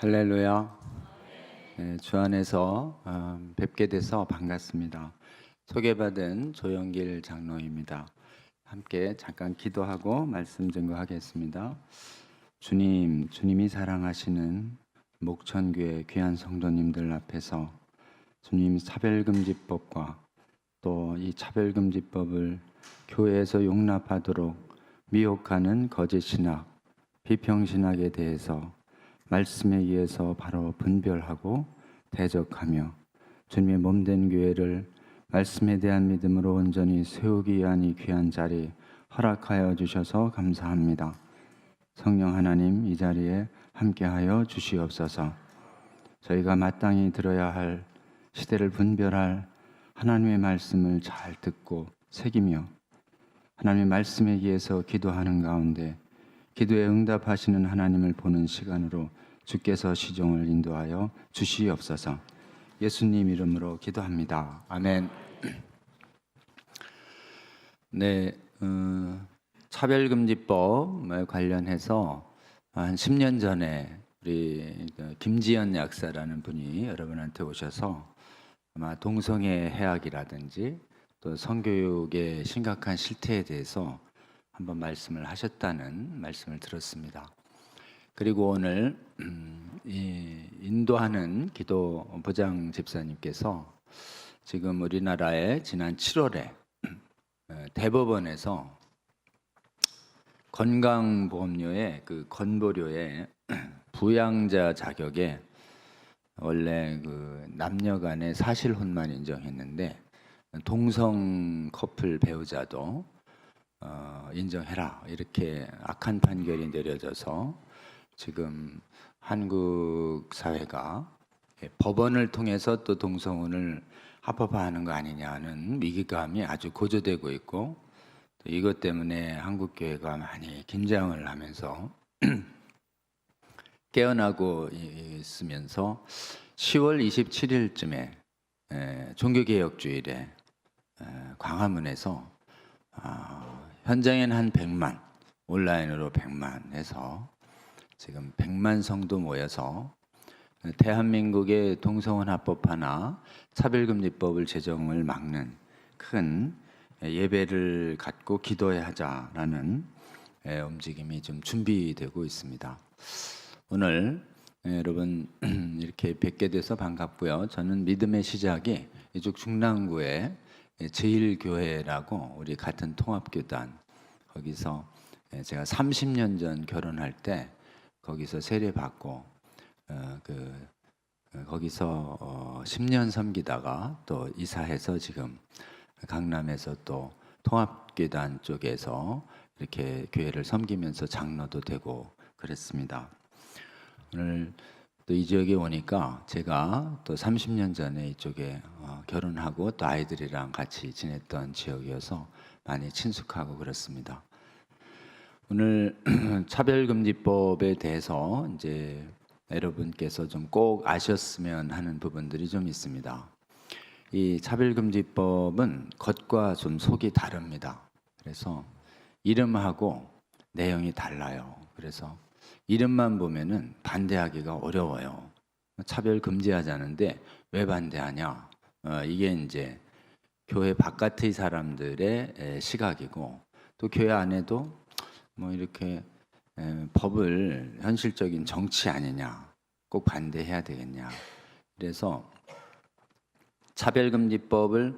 할렐루야. 네, 주 안에서 뵙게 돼서 반갑습니다. 소개받은 조영길 장로입니다. 함께 잠깐 기도하고 말씀 증거하겠습니다. 주님이 사랑하시는 목천교회 귀한 성도님들 앞에서 주님 차별금지법과 또 이 차별금지법을 교회에서 용납하도록 미혹하는 거짓신학, 비평신학에 대해서 말씀에 의해서 바로 분별하고 대적하며 주님의 몸된 교회를 말씀에 대한 믿음으로 온전히 세우기 위한 이 귀한 자리 허락하여 주셔서 감사합니다. 성령 하나님, 이 자리에 함께하여 주시옵소서. 저희가 마땅히 들어야 할, 시대를 분별할 하나님의 말씀을 잘 듣고 새기며 하나님의 말씀에 의해서 기도하는 가운데 기도에 응답하시는 하나님을 보는 시간으로 주께서 시종을 인도하여 주시옵소서. 예수님 이름으로 기도합니다. 아멘. 네, 차별금지법 관련해서 한 10년 전에 우리 김지연 약사라는 분이 여러분한테 오셔서 아마 동성애 해악이라든지 또 성교육의 심각한 실태에 대해서 한번 말씀을 하셨다는 말씀을 들었습니다. 그리고 오늘 인도하는 기도 부장 집사님께서 지금 우리나라에 지난 7월에 대법원에서 건강보험료의 그 건보료의 부양자 자격에 원래 그 남녀간의 사실혼만 인정했는데 동성 커플 배우자도 인정해라, 이렇게 악한 판결이 내려져서 지금 한국 사회가 법원을 통해서 또 동성혼을 합법화하는 거 아니냐는 위기감이 아주 고조되고 있고, 또 이것 때문에 한국 교회가 많이 긴장을 하면서 깨어나고 있으면서 10월 27일쯤에 종교개혁주일에 광화문에서 현장에는 한 100만, 온라인으로 100만 해서 지금 100만 성도 모여서 대한민국의 동성혼 합법화나 차별금지법을 제정을 막는 큰 예배를 갖고 기도해야 하자라는 움직임이 좀 준비되고 있습니다. 오늘 여러분 이렇게 뵙게 돼서 반갑고요. 저는 믿음의 시작이 이쪽 중랑구에 제일교회라고 우리 같은 통합교단, 거기서 제가 30년 전 결혼할 때 거기서 세례받고 거기서 10년 섬기다가 또 이사해서 지금 강남에서 또 통합교단 쪽에서 이렇게 교회를 섬기면서 장로도 되고 그랬습니다. 오늘 또 이 지역에 오니까 제가 또 30년 전에 이쪽에 결혼하고 또 아이들이랑 같이 지냈던 지역이어서 많이 친숙하고 그렇습니다. 오늘 차별금지법에 대해서 이제 여러분께서 좀 꼭 아셨으면 하는 부분들이 좀 있습니다. 이 차별금지법은 겉과 좀 속이 다릅니다. 그래서 이름하고 내용이 달라요. 그래서 이름만 보면은 반대하기가 어려워요. 차별 금지하자는데 왜 반대하냐? 이게 이제 교회 바깥의 사람들의 시각이고, 또 교회 안에도 뭐 이렇게 법을 현실적인 정치 아니냐, 꼭 반대해야 되겠냐. 그래서 차별금지법을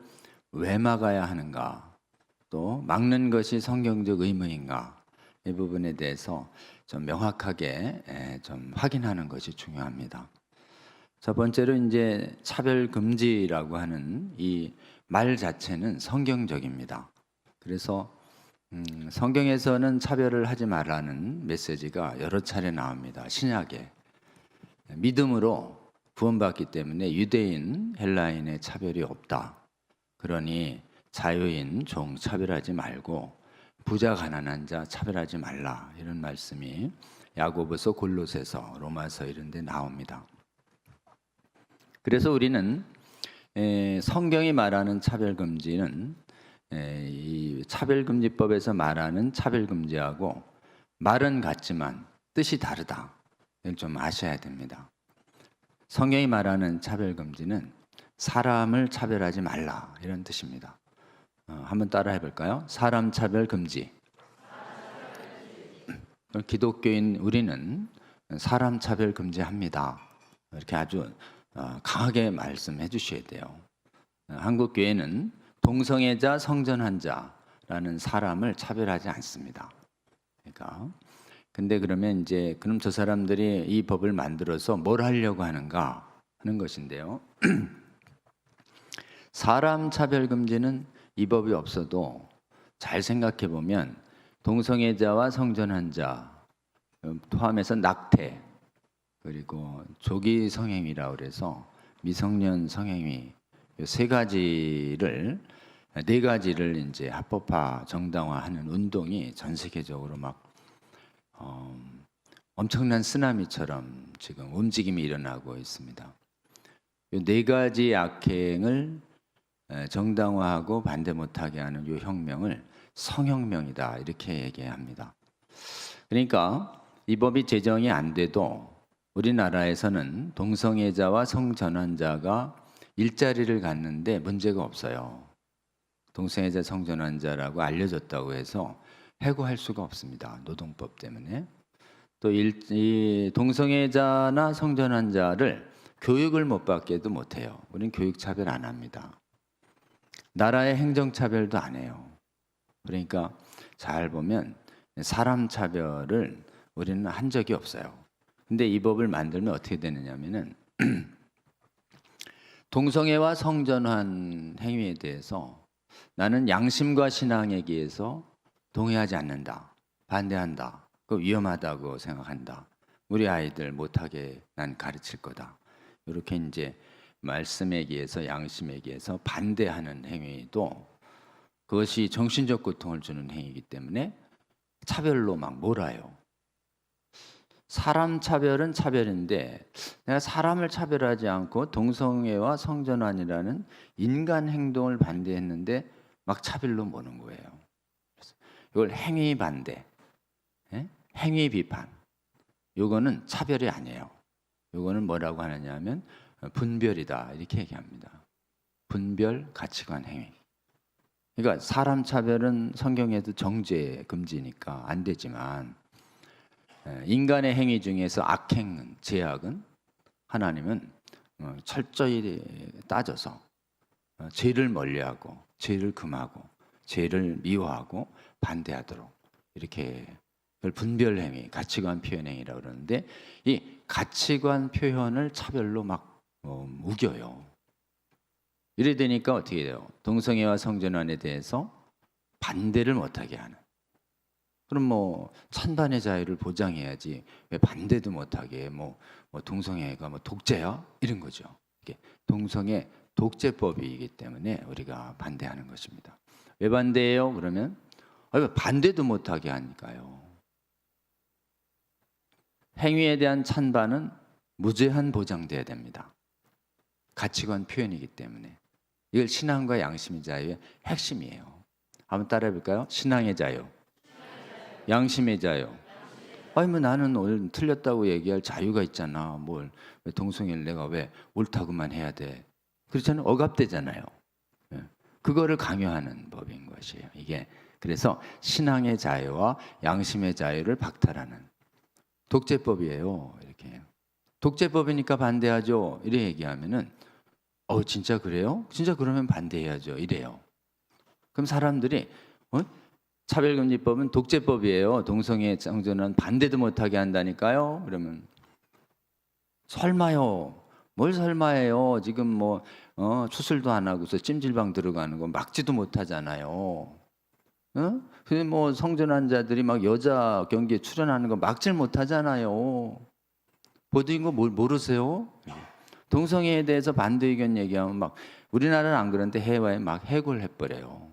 왜 막아야 하는가, 또 막는 것이 성경적 의무인가, 이 부분에 대해서 좀 명확하게 좀 확인하는 것이 중요합니다. 첫 번째로 이제 차별금지라고 하는 이 말 자체는 성경적입니다. 그래서 성경에서는 차별을 하지 말라는 메시지가 여러 차례 나옵니다. 신약에 믿음으로 구원받기 때문에 유대인, 헬라인의 차별이 없다. 그러니 자유인, 종 차별하지 말고 부자, 가난한 자 차별하지 말라, 이런 말씀이 야고보서, 골로새서, 로마서 이런 데 나옵니다. 그래서 우리는 성경이 말하는 차별금지는 이 차별금지법에서 말하는 차별금지하고 말은 같지만 뜻이 다르다, 이걸 좀 아셔야 됩니다. 성경이 말하는 차별 금지는 사람을 차별하지 말라 이런 뜻입니다. 한번 따라해 볼까요? 사람 차별 금지. 기독교인 우리는 사람 차별 금지합니다. 이렇게 아주 강하게 말씀해 주셔야 돼요. 한국 교회는 동성애자, 성전환 자라는 사람을 차별하지 않습니다. 그러니까 근데 그러면 이제 그럼 저 사람들이 이 법을 만들어서 뭘 하려고 하는가 하는 것인데요. 사람 차별 금지는 이 법이 없어도 잘 생각해 보면 동성애자와 성전환자 포함해서 낙태 그리고 조기 성행위라고 그래서 미성년 성행위 세 가지를 네 가지를 이제 합법화 정당화하는 운동이 전 세계적으로 막 엄청난 쓰나미처럼 지금 움직임이 일어나고 있습니다. 이 네 가지 악행을 정당화하고 반대 못하게 하는 이 혁명을 성혁명이다 이렇게 얘기합니다. 그러니까 이 법이 제정이 안 돼도 우리나라에서는 동성애자와 성전환자가 일자리를 갖는데 문제가 없어요. 동성애자 성전환자라고 알려졌다고 해서 해고할 수가 없습니다. 노동법 때문에. 또 이 동성애자나 성전환자를 교육을 못 받게도 못해요. 우리는 교육 차별 안 합니다. 나라의 행정 차별도 안 해요. 그러니까 잘 보면 사람 차별을 우리는 한 적이 없어요. 근데 이 법을 만들면 어떻게 되느냐면은 동성애와 성전환 행위에 대해서 나는 양심과 신앙에 기해서 동의하지 않는다. 반대한다. 그 위험하다고 생각한다. 우리 아이들 못하게 난 가르칠 거다. 이렇게 이제 말씀에 기해서 양심에 기해서 반대하는 행위도 그것이 정신적 고통을 주는 행위이기 때문에 차별로 막 몰아요. 사람 차별은 차별인데 내가 사람을 차별하지 않고 동성애와 성전환이라는 인간 행동을 반대했는데 막 차별로 모는 거예요. 이걸 행위 반대, 행위 비판. 요거는 차별이 아니에요. 요거는 뭐라고 하느냐 하면 분별이다 이렇게 얘기합니다. 분별, 가치관, 행위. 그러니까 사람 차별은 성경에도 정죄 금지니까 안 되지만 인간의 행위 중에서 악행은 제약은 하나님은 철저히 따져서 죄를 멀리하고 죄를 금하고 죄를 미워하고 반대하도록 이렇게 분별 행위, 가치관 표현 행위라고 그러는데 이 가치관 표현을 차별로 막 우겨요. 이래 되니까 어떻게 돼요? 동성애와 성전환에 대해서 반대를 못하게 하는. 그럼 뭐 찬반의 자유를 보장해야지 왜 반대도 못하게 뭐 동성애가 뭐 독재야 이런 거죠. 이게 동성애 독재법이기 때문에 우리가 반대하는 것입니다. 왜 반대해요? 그러면 반대도 못하게 하니까요. 행위에 대한 찬반은 무제한 보장돼야 됩니다. 가치관 표현이기 때문에 이걸 신앙과 양심의 자유의 핵심이에요. 한번 따라해 볼까요? 신앙의 자유, 양심의 자유. 아니 뭐 나는 오늘 틀렸다고 얘기할 자유가 있잖아. 뭘 왜 동성애를 내가 왜 옳다고만 해야 돼? 그렇잖아요. 억압되잖아요. 그거를 강요하는 법인 것이에요. 이게 그래서 신앙의 자유와 양심의 자유를 박탈하는 독재법이에요. 이렇게 독재법이니까 반대하죠. 이래 얘기하면은 진짜 그래요? 진짜 그러면 반대해야죠. 이래요. 그럼 사람들이 차별금지법은 독재법이에요. 동성애 성전은 반대도 못하게 한다니까요. 그러면 설마요. 뭘 설마해요. 지금 뭐 추술도 안 하고서 찜질방 들어가는 거 막지도 못하잖아요. 근데 뭐 성전환자들이 막 여자 경기에 출연하는 거 막질 못하잖아요. 보드인 거 모르세요? 동성애에 대해서 반대 의견 얘기하면 막 우리나라는 안 그런데 해외에 막 해고를 해버려요.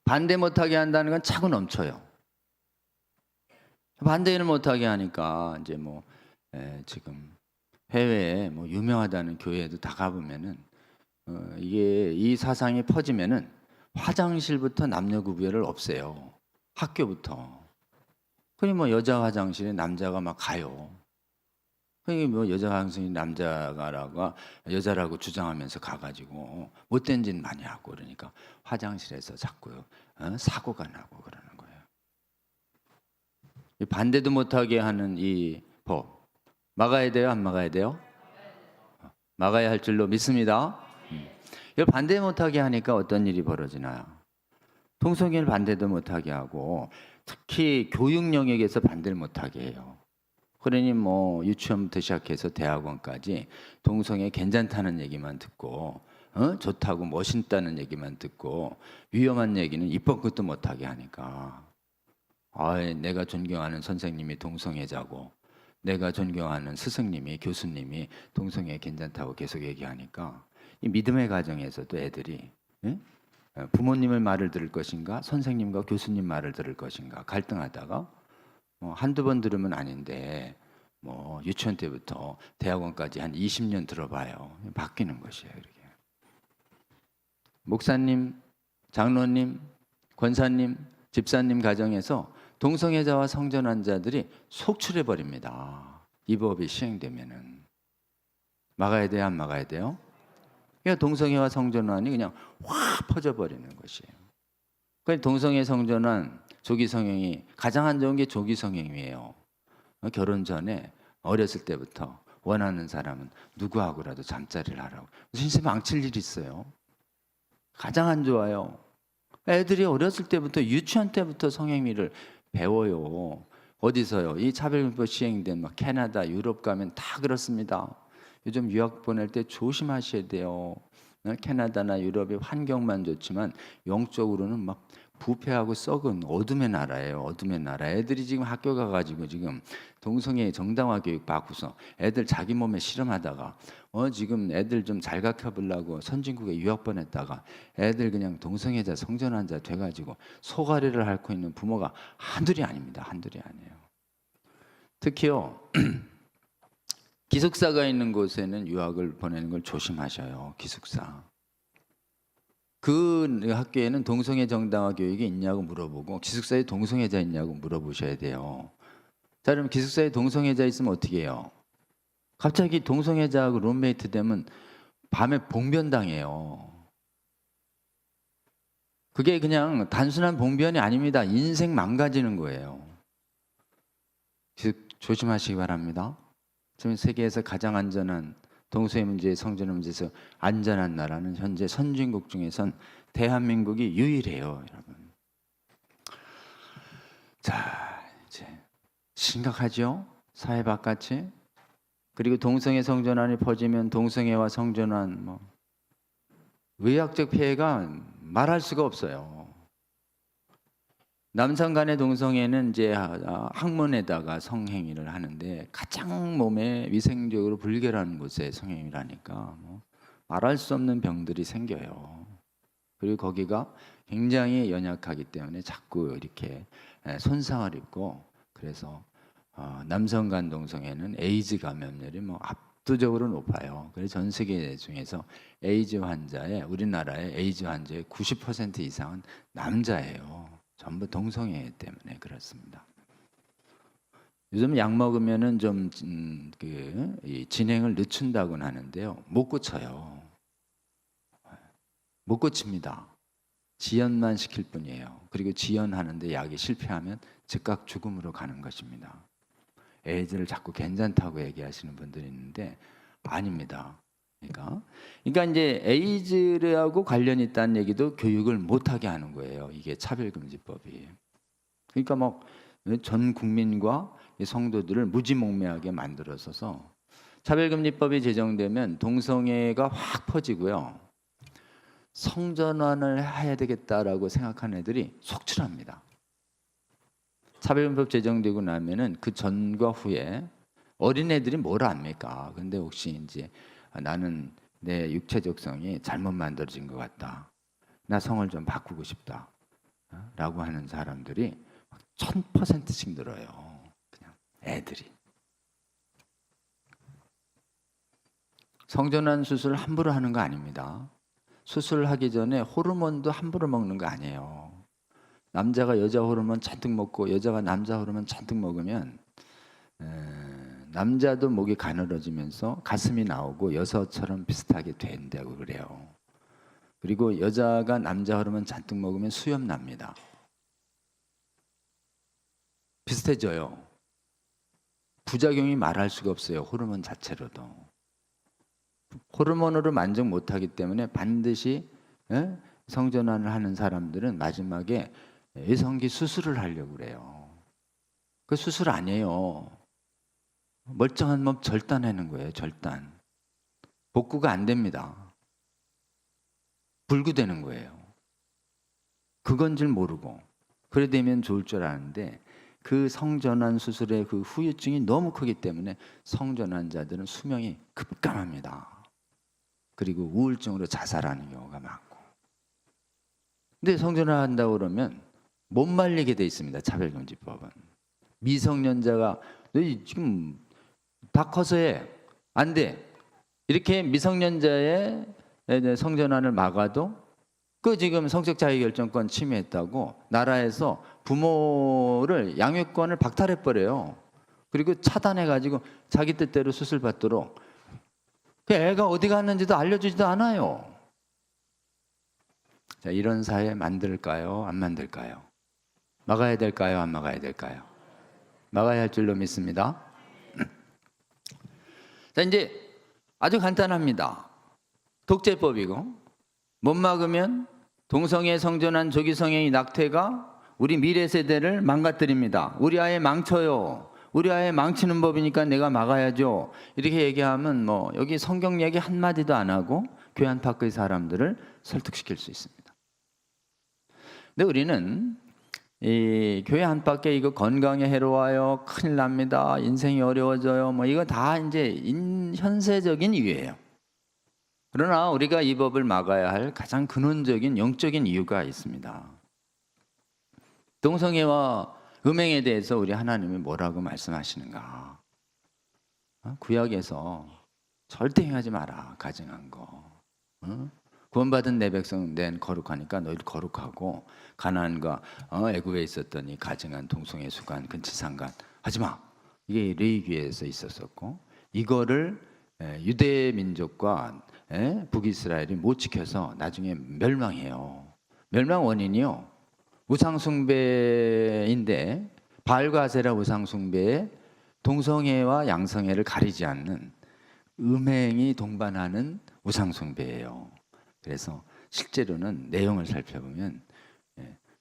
반대 못하게 한다는 건 차고 넘쳐요. 반대를 못하게 하니까 이제 뭐 지금 해외에 뭐 유명하다는 교회에도 다 가보면은 이게 이 사상이 퍼지면은 화장실부터 남녀 구별을 없애요. 학교부터. 그니 뭐 여자 화장실에 남자가 막 가요. 그니 뭐 여자 화장실에 남자가라고 여자라고 주장하면서 가가지고 못된 짓 많이 하고 그러니까 화장실에서 자꾸 사고가 나고 그러는 거예요. 이 반대도 못하게 하는 이 법 막아야 돼요, 안 막아야 돼요? 막아야 할 줄로 믿습니다. 이걸 반대 못하게 하니까 어떤 일이 벌어지나요? 동성애를 반대도 못하게 하고 특히 교육 영역에서 반대를 못하게 해요. 그러니 뭐 유치원부터 시작해서 대학원까지 동성애 괜찮다는 얘기만 듣고 좋다고 멋있다는 얘기만 듣고 위험한 얘기는 입 끝도 못하게 하니까 내가 존경하는 선생님이 동성애자고 내가 존경하는 스승님이 교수님이 동성애 괜찮다고 계속 얘기하니까 이 믿음의 가정에서도 애들이 부모님의 말을 들을 것인가 선생님과 교수님 말을 들을 것인가 갈등하다가 한두 번 들으면 아닌데 뭐 유치원 때부터 대학원까지 한 20년 들어봐요. 바뀌는 것이에요. 이렇게. 목사님, 장로님, 권사님, 집사님 가정에서 동성애자와 성전환자들이 속출해 버립니다. 이 법이 시행되면은 막아야 돼요, 안 막아야 돼요? 그러니까 동성애와 성전환이 그냥 확 퍼져 버리는 것이에요. 그러니까 동성애 성전환 조기 성행위 가장 안 좋은 게 조기 성행위예요. 결혼 전에 어렸을 때부터 원하는 사람은 누구하고라도 잠자리를 하라고. 진짜 망칠 일이 있어요. 가장 안 좋아요. 애들이 어렸을 때부터 유치원 때부터 성행위를 배워요. 어디서요? 이 차별금법 시행된 막 캐나다, 유럽 가면 다 그렇습니다. 요즘 유학 보낼 때 조심하셔야 돼요. 캐나다나 유럽의 환경만 좋지만 영적으로는 막 부패하고 썩은 어둠의 나라예요. 어둠의 나라. 애들이 지금 학교 가가지고 지금 동성애 정당화 교육 받고서 애들 자기 몸에 실험하다가 지금 애들 좀 잘 가르쳐 보려고 선진국에 유학 보냈다가 애들 그냥 동성애자 성전환자 돼가지고 소가리를 앓고 있는 부모가 한둘이 아닙니다. 한둘이 아니에요. 특히요. 기숙사가 있는 곳에는 유학을 보내는 걸 조심하셔요. 기숙사. 그 학교에는 동성애 정당화 교육이 있냐고 물어보고 기숙사에 동성애자 있냐고 물어보셔야 돼요. 자, 그럼 기숙사에 동성애자 있으면 어떻게 해요? 갑자기 동성애자하고 룸메이트 되면 밤에 봉변당해요. 그게 그냥 단순한 봉변이 아닙니다. 인생 망가지는 거예요. 조심하시기 바랍니다. 지금 세계에서 가장 안전한 동성애 문제, 성전환 문제에서 안전한 나라는 현재 선진국 중에선 대한민국이 유일해요, 여러분. 자, 이제 심각하죠? 사회 바깥이. 그리고 동성애 성전환이 퍼지면 동성애와 성전환 의학적 피해가 말할 수가 없어요. 남성 간의 동성애는 이제 항문에다가 성행위를 하는데 가장 몸에 위생적으로 불결한 곳에 성행위를 하니까 말할 수 없는 병들이 생겨요. 그리고 거기가 굉장히 연약하기 때문에 자꾸 이렇게 손상을 입고 그래서 남성 간 동성애는 에이즈 감염률이 압도적으로 높아요. 그래서 전 세계 중에서 에이즈 환자의 우리나라의 에이즈 환자의 90% 이상은 남자예요. 전부 동성애 때문에 그렇습니다. 요즘 약 먹으면은 좀 이 진행을 늦춘다고는 하는데요, 못 고쳐요. 못 고칩니다. 지연만 시킬 뿐이에요. 그리고 지연하는데 약이 실패하면 즉각 죽음으로 가는 것입니다. 에이즈를 자꾸 괜찮다고 얘기하시는 분들이 있는데 아닙니다. 그러니까 이제 에이즈하고 관련이 있다는 얘기도 교육을 못하게 하는 거예요. 이게 차별금지법이. 그러니까 전 국민과 성도들을 무지몽매하게 만들어서서 차별금지법이 제정되면 동성애가 확 퍼지고요. 성전환을 해야 되겠다라고 생각하는 애들이 속출합니다. 차별금지법 제정되고 나면은 그 전과 후에 어린애들이 뭘 압니까? 근데 혹시 이제 나는 내 육체적 성이 잘못 만들어진 것 같다. 나 성을 좀 바꾸고 싶다. 라고 하는 사람들이 1000%씩 늘어요. 그냥 애들이. 성전환 수술 함부로 하는 거 아닙니다. 수술하기 전에 호르몬도 함부로 먹는 거 아니에요. 남자가 여자 호르몬 잔뜩 먹고 여자가 남자 호르몬 잔뜩 먹으면 남자도 목이 가늘어지면서 가슴이 나오고 여자처럼 비슷하게 된다고 그래요. 그리고 여자가 남자 호르몬 잔뜩 먹으면 수염 납니다. 비슷해져요. 부작용이 말할 수가 없어요. 호르몬 자체로도. 호르몬으로 만족 못하기 때문에 반드시 성전환을 하는 사람들은 마지막에 외성기 수술을 하려고 그래요. 그 수술 아니에요. 멀쩡한 몸 절단하는 거예요. 절단. 복구가 안 됩니다. 불구되는 거예요. 그건 줄 모르고 그래 되면 좋을 줄 아는데 그 성전환 수술의 그 후유증이 너무 크기 때문에 성전환자들은 수명이 급감합니다. 그리고 우울증으로 자살하는 경우가 많고. 근데 성전환한다고 그러면 못 말리게 돼 있습니다. 차별금지법은. 미성년자가 너 지금 다 커서 해. 안 돼. 이렇게 미성년자의 성전환을 막아도 그 지금 성적 자유결정권 침해했다고 나라에서 부모를 양육권을 박탈해 버려요. 그리고 차단해 가지고 자기 뜻대로 수술 받도록. 그 애가 어디 갔는지도 알려주지도 않아요. 자, 이런 사회 만들까요? 안 만들까요? 막아야 될까요? 안 막아야 될까요? 막아야 할 줄로 믿습니다. 자, 이제 아주 간단합니다. 독재법이고 못 막으면 동성애 성전환 조기 성행위 낙태가 우리 미래 세대를 망가뜨립니다. 우리 아이 망쳐요. 우리 아이 망치는 법이니까 내가 막아야죠. 이렇게 얘기하면 뭐 여기 성경 얘기 한마디도 안 하고 교회 안팎의 사람들을 설득시킬 수 있습니다. 근데 우리는 이 교회 안팎에 이거 건강에 해로워요. 큰일 납니다. 인생이 어려워져요. 뭐 이거 다 이제 현세적인 이유예요. 그러나 우리가 이 법을 막아야 할 가장 근원적인 영적인 이유가 있습니다. 동성애와 음행에 대해서 우리 하나님이 뭐라고 말씀하시는가? 구약에서 절대 행하지 마라. 가증한 거. 구원받은 내 백성 낸 거룩하니까 너희들 거룩하고 가나안과 애굽에 있었더니 가증한 동성애 수간 근치상간 하지 마. 이게 레위기에서 있었었고 이거를 유대 민족과 북이스라엘이 못 지켜서 나중에 멸망해요. 멸망 원인이요. 우상숭배인데 바알과 아세라 우상숭배에 동성애와 양성애를 가리지 않는 음행이 동반하는 우상숭배예요. 그래서 실제로는 내용을 살펴보면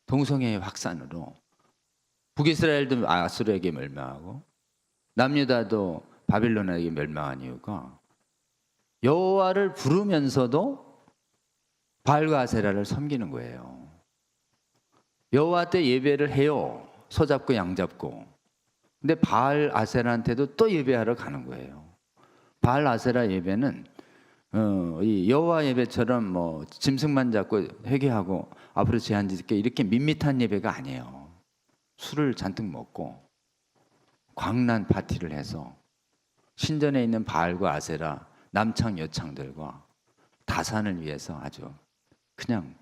동성애의 확산으로 북이스라엘도 아수르에게 멸망하고 남유다도 바빌론에게 멸망한 이유가 여호와를 부르면서도 바알과 아세라를 섬기는 거예요. 여호와 때 예배를 해요. 소 잡고 양 잡고. 근데 바알 아세라한테도 또 예배하러 가는 거예요. 바알 아세라 예배는 이 여호와 예배처럼 뭐 짐승만 잡고 회개하고 앞으로 제한 짓게 이렇게 밋밋한 예배가 아니에요. 술을 잔뜩 먹고 광란 파티를 해서 신전에 있는 바알과 아세라 남창 여창들과 다산을 위해서 아주 그냥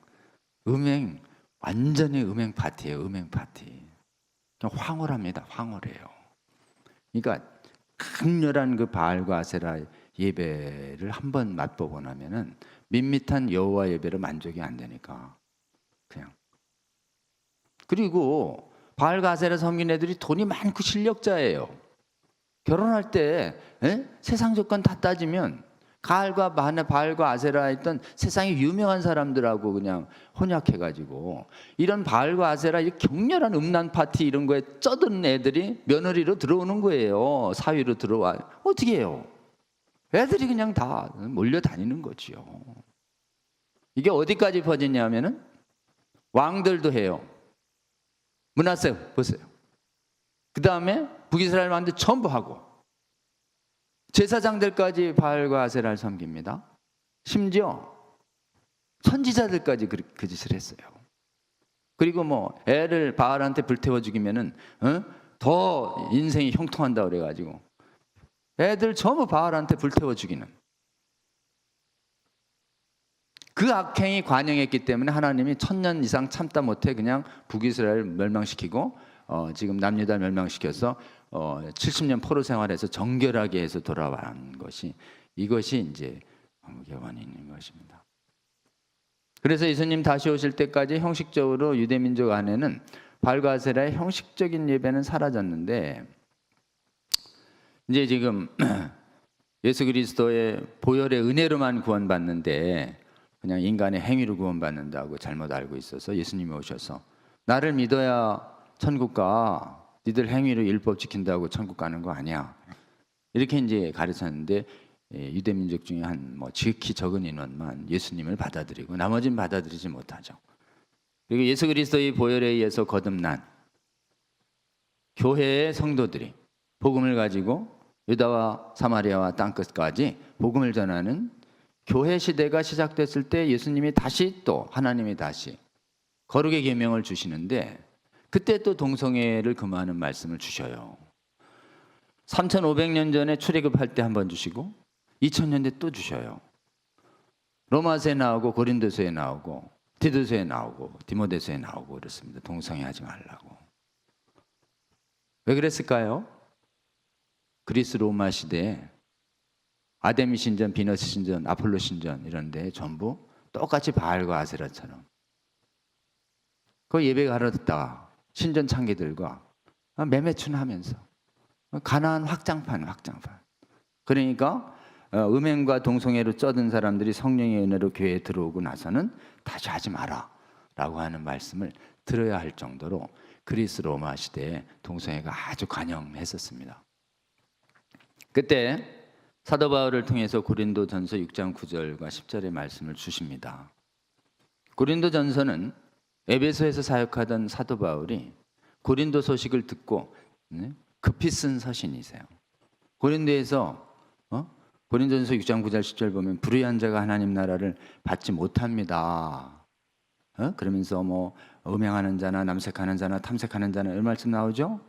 완전히 음행 파티예요. 음행 파티. 그냥 황홀합니다. 황홀해요. 그러니까 강렬한 그 바알과 아세라 예배를 한번 맛보고 나면은 밋밋한 여호와 예배로 만족이 안 되니까 그냥. 그리고 바알과 아세라 섬긴 애들이 돈이 많고 실력자예요. 결혼할 때 세상 조건 다 따지면 바알과 아세라 했던 세상에 유명한 사람들하고 그냥 혼약해가지고 이런 바알과 아세라 이 격렬한 음란 파티 이런 거에 쩌든 애들이 며느리로 들어오는 거예요. 사위로 들어와. 어떻게 해요? 애들이 그냥 다 몰려다니는 거지요. 이게 어디까지 퍼지냐면은 왕들도 해요. 므낫세 보세요. 그 다음에 북이스라엘 왕들 전부 하고 제사장들까지 바알과 아세라를 섬깁니다. 심지어 선지자들까지 그 짓을 했어요. 그리고 뭐 애를 바알한테 불태워 죽이면은 더 인생이 형통한다 그래가지고 애들 전부 바알한테 불태워 죽이는. 그 악행이 관영했기 때문에 하나님이 1000년 이상 참다 못해 그냥 북이스라엘을 멸망시키고 지금 남유다 멸망시켜서 70년 포로 생활에서 정결하게 해서 돌아온 것이, 이것이 이제 황무기의 원인인 것입니다. 그래서 예수님 다시 오실 때까지 형식적으로 유대민족 안에는 바알과 아세라의 형식적인 예배는 사라졌는데, 이제 지금 예수 그리스도의 보혈의 은혜로만 구원받는데 그냥 인간의 행위로 구원받는다고 잘못 알고 있어서 예수님이 오셔서 나를 믿어야 천국 가, 니들 행위로 율법 지킨다고 천국 가는 거 아니야, 이렇게 이제 가르쳤는데, 유대민족 중에 한 지극히 적은 인원만 예수님을 받아들이고 나머지는 받아들이지 못하죠. 그리고 예수 그리스도의 보혈에 의해서 거듭난 교회의 성도들이 복음을 가지고 유다와 사마리아와 땅끝까지 복음을 전하는 교회 시대가 시작됐을 때 예수님이 다시 또 하나님이 다시 거룩의 계명을 주시는데, 그때 또 동성애를 금하는 말씀을 주셔요. 3500년 전에 출애굽할 때 한번 주시고 2000년 대 또 주셔요. 로마서에 나오고 고린도서에 나오고 디도서에 나오고 디모데서에 나오고 그렇습니다. 동성애 하지 말라고. 왜 그랬을까요? 그리스 로마 시대에 아데미 신전, 비너스 신전, 아폴로 신전 이런 데 전부 똑같이 바알과 아세라처럼 그 예배 가르쳤다가 신전 창기들과 매매춘하면서 가나안 확장판. 그러니까 음행과 동성애로 쩌든 사람들이 성령의 은혜로 교회에 들어오고 나서는 다시 하지 마라 라고 하는 말씀을 들어야 할 정도로 그리스 로마 시대에 동성애가 아주 관영했었습니다. 그때 사도 바울을 통해서 고린도전서 6장 9절과 10절의 말씀을 주십니다. 고린도전서는 에베소에서 사역하던 사도 바울이 고린도 소식을 듣고 급히 쓴 서신이세요. 고린도에서 고린도전서 6장 9절 10절 보면 불의한 자가 하나님 나라를 받지 못합니다. 그러면서 음행하는 자나 남색하는 자나 탐색하는 자나 이런 말씀 나오죠.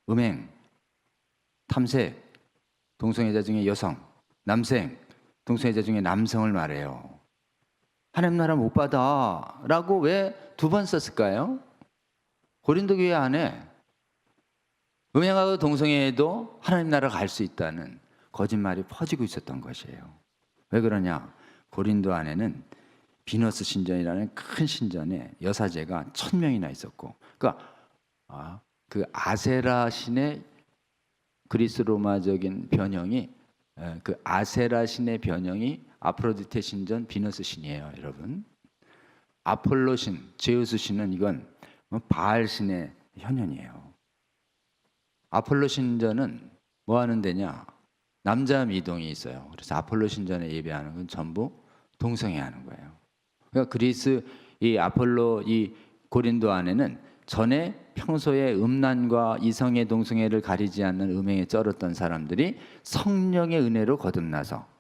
음행, 탐색, 동성애자 중에 여성, 남생, 동성애자 중에 남성을 말해요. 하나님 나라 못 받아 라고 왜 2번 썼을까요? 고린도 교회 안에 음행하고 동성애에도 하나님 나라 갈 수 있다는 거짓말이 퍼지고 있었던 것이에요. 왜 그러냐? 고린도 안에는 비너스 신전이라는 큰 신전에 여사제가 1000명이나 있었고, 그 아세라 신의 그리스 로마적인 변형이, 그 아세라 신의 변형이 아프로디테 신전 비너스 신이에요, 여러분. 아폴로 신, 제우스 신은 이건 바알 신의 현현이에요. 아폴로 신전은 뭐 하는 데냐? 남자 미동이 있어요. 그래서 아폴로 신전에 예배하는 건 전부 동성애 하는 거예요. 그러니까 그리스 이 아폴로 이 고린도 안에는 전에 평소에 음란과 이성의 동성애를 가리지 않는 음행에 쩔었던 사람들이 성령의 은혜로 거듭나서,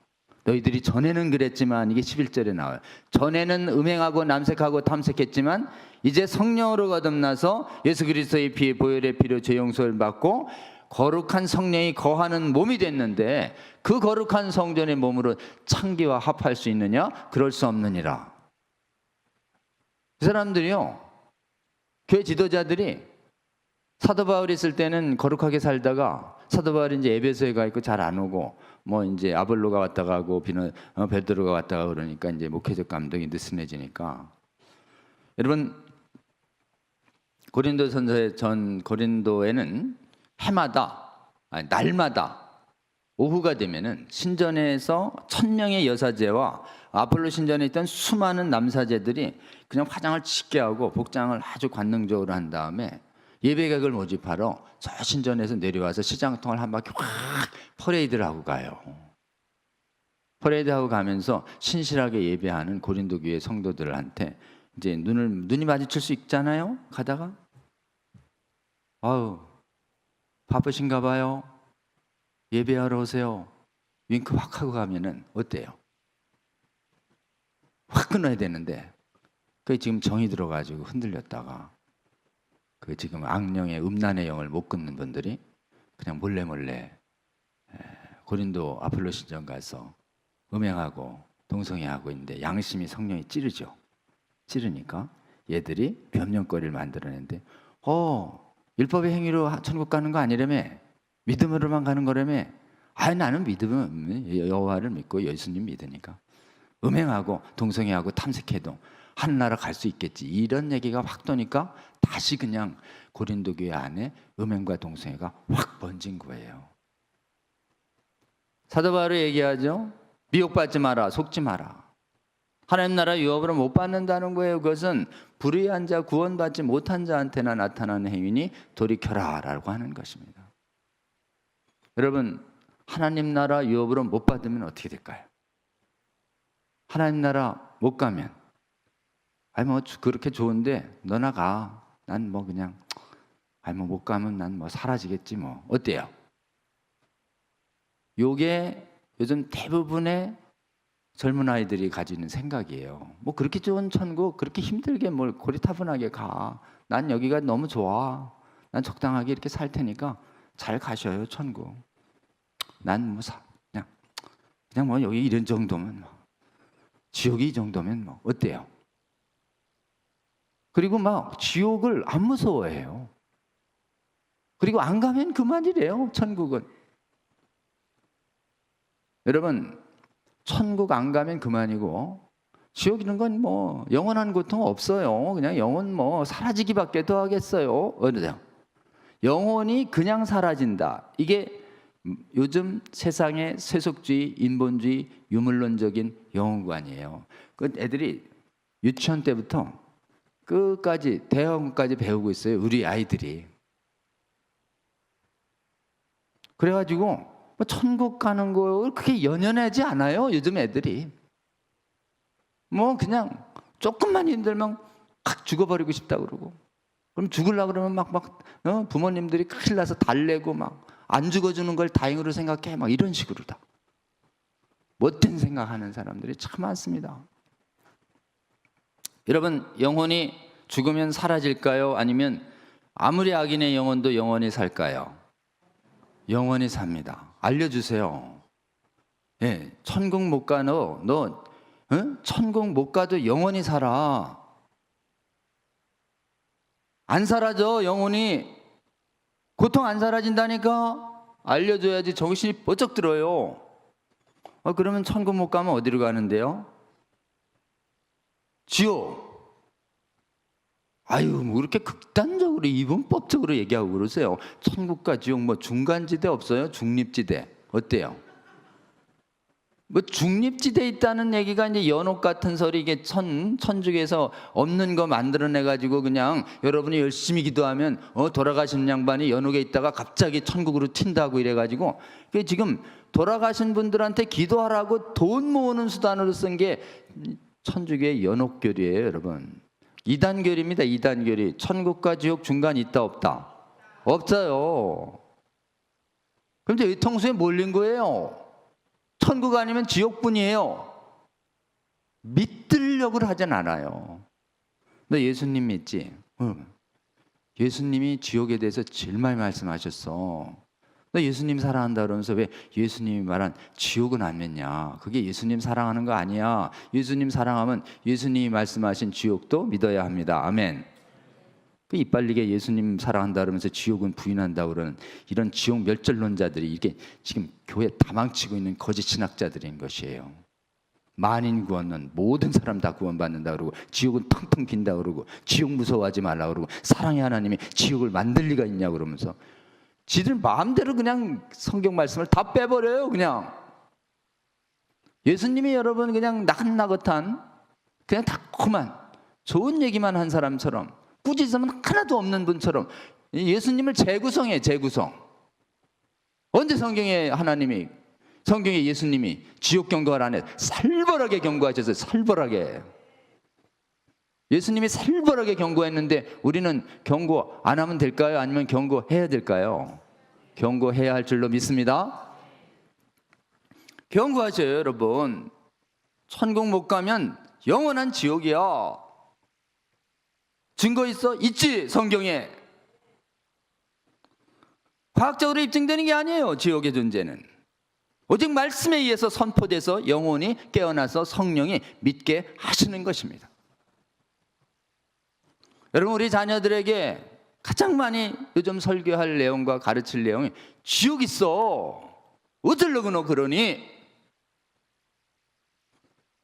너희들이 전에는 그랬지만, 이게 11절에 나와요. 전에는 음행하고 남색하고 탐색했지만 이제 성령으로 거듭나서 예수 그리스도의 피에 보혈의 피로 죄 용서를 받고 거룩한 성령이 거하는 몸이 됐는데, 그 거룩한 성전의 몸으로 창기와 합할 수 있느냐? 그럴 수 없느니라. 이 사람들이요, 교회 지도자들이 사도 바울이 있을 때는 거룩하게 살다가 사도 바울이 이제 에베소에 가 있고 잘 안 오고 이제 아볼로가 왔다 가고 베드로가 왔다 가고 그러니까 이제 목회적 감동이 느슨해지니까, 여러분 고린도전서의 전 고린도에는 날마다 오후가 되면은 신전에서 1000명의 여사제와 아폴로 신전에 있던 수많은 남사제들이 그냥 화장을 짙게 하고 복장을 아주 관능적으로 한 다음에 예배객을 모집하러 저 신전에서 내려와서 시장통을 한 바퀴 확 퍼레이드를 하고 가요. 퍼레이드하고 가면서 신실하게 예배하는 고린도 교회 성도들한테 이제 눈이 마주칠 수 있잖아요. 가다가 아우 바쁘신가 봐요. 예배하러 오세요. 윙크 확 하고 가면은 어때요? 확 끊어야 되는데, 그게 지금 정이 들어가지고 흔들렸다가 그 지금 악령의 음란의 영을 못 끊는 분들이 그냥 몰래 고린도 아폴로 신전 가서 음행하고 동성애하고 있는데 양심이 성령이 찌르죠. 찌르니까 얘들이 변명거리를 만들어내는데 율법의 행위로 천국 가는 거 아니라며? 믿음으로만 가는 거라며? 나는 믿으면 여호와를 믿고 예수님 믿으니까 음행하고 동성애하고 탐색해도 하늘나라 갈 수 있겠지. 이런 얘기가 확 도니까 다시 그냥 고린도 교회 안에 음행과 동성애가 확 번진 거예요. 사도 바울이 얘기하죠. 미혹받지 마라, 속지 마라. 하나님 나라 유업으로 못 받는다는 거예요. 그것은 불의한 자, 구원받지 못한 자한테나 나타나는 행위니 돌이켜라 라고 하는 것입니다. 여러분, 하나님 나라 유업으로 못 받으면 어떻게 될까요? 하나님 나라 못 가면 그렇게 좋은데 너나 가. 난 그냥 못 가면 난 사라지겠지 뭐. 어때요? 요게 요즘 대부분의 젊은 아이들이 가지는 생각이에요. 그렇게 좋은 천국 그렇게 힘들게 뭘 고리타분하게 가. 난 여기가 너무 좋아. 난 적당하게 이렇게 살 테니까 잘 가셔요 천국. 난 그냥 여기 이런 정도면 지옥이 이 정도면 어때요? 그리고 지옥을 안 무서워해요. 그리고 안 가면 그만이래요 천국은. 여러분, 천국 안 가면 그만이고 지옥 이런 건 영원한 고통 없어요. 그냥 영혼 사라지기밖에 더 하겠어요. 어때요? 영혼이 그냥 사라진다. 이게 요즘 세상의 세속주의, 인본주의, 유물론적인 영혼관이에요. 그 애들이 유치원 때부터 끝까지 대학원까지 배우고 있어요. 우리 아이들이. 그래가지고 천국 가는 걸 그렇게 연연하지 않아요. 요즘 애들이. 그냥 조금만 힘들면 확 죽어버리고 싶다 그러고. 그럼 죽으려고 그러면 부모님들이 큰일 나서 달래고 안 죽어주는 걸 다행으로 생각해. 이런 식으로 다. 못된 생각하는 사람들이 참 많습니다. 여러분, 영혼이 죽으면 사라질까요? 아니면 아무리 악인의 영혼도 영원히 살까요? 영원히 삽니다. 알려주세요. 예, 천국 못 가. 너 천국 못 가도 영원히 살아. 안 사라져 영혼이. 고통 안 사라진다니까. 알려줘야지 정신이 번쩍 들어요. 그러면 천국 못 가면 어디로 가는데요? 지옥. 그렇게 극단적으로 이분법적으로 얘기하고 그러세요. 천국과 지옥 중간지대 없어요? 중립지대. 어때요? 중립지대에 있다는 얘기가 이제 연옥 같은 소리. 이게 천주교에서 없는 거 만들어내가지고 그냥 여러분이 열심히 기도하면 돌아가신 양반이 연옥에 있다가 갑자기 천국으로 튄다고 이래가지고 그게 지금 돌아가신 분들한테 기도하라고 돈 모으는 수단으로 쓴 게 천주교의 연옥교리예요, 여러분. 이단교리입니다. 이단교리. 천국과 지옥 중간 있다 없다? 없어요. 그런데 의통수에 몰린 거예요. 천국 아니면 지옥뿐이에요. 믿으려고 하진 않아요. 너 예수님 믿지? 예수님이 지옥에 대해서 제일 많이 말씀하셨어. 너 예수님 사랑한다 그러면서 왜 예수님이 말한 지옥은 안 믿냐? 그게 예수님 사랑하는 거 아니야. 예수님 사랑하면 예수님이 말씀하신 지옥도 믿어야 합니다. 아멘. 그 이빨리게 예수님 사랑한다 그러면서 지옥은 부인한다 그러는 이런 지옥 멸절론자들이 이게 지금 교회 다 망치고 있는 거짓 신학자들인 것이에요. 만인 구원은 모든 사람 다 구원받는다 그러고 지옥은 텅텅 빈다 그러고 지옥 무서워하지 말라 그러고 사랑의 하나님이 지옥을 만들 리가 있냐 그러면서 지들 마음대로 그냥 성경 말씀을 다 빼버려요. 그냥 예수님이 여러분 그냥 나긋나긋한 그냥 달콤한 좋은 얘기만 한 사람처럼 꾸짖음은 하나도 없는 분처럼 예수님을 재구성해. 재구성. 언제 성경에 예수님이 지옥 경고를 안 해? 살벌하게 경고하셨어요. 살벌하게. 예수님이 살벌하게 경고했는데 우리는 경고 안 하면 될까요? 아니면 경고해야 될까요? 경고해야 할 줄로 믿습니다. 경고하셔요, 여러분. 천국 못 가면 영원한 지옥이야. 증거 있어? 있지, 성경에. 과학적으로 입증되는 게 아니에요, 지옥의 존재는. 오직 말씀에 의해서 선포돼서 영혼이 깨어나서 성령이 믿게 하시는 것입니다. 여러분, 우리 자녀들에게 가장 많이 요즘 설교할 내용과 가르칠 내용이 지옥 있어, 어쩌려고 너 그러니?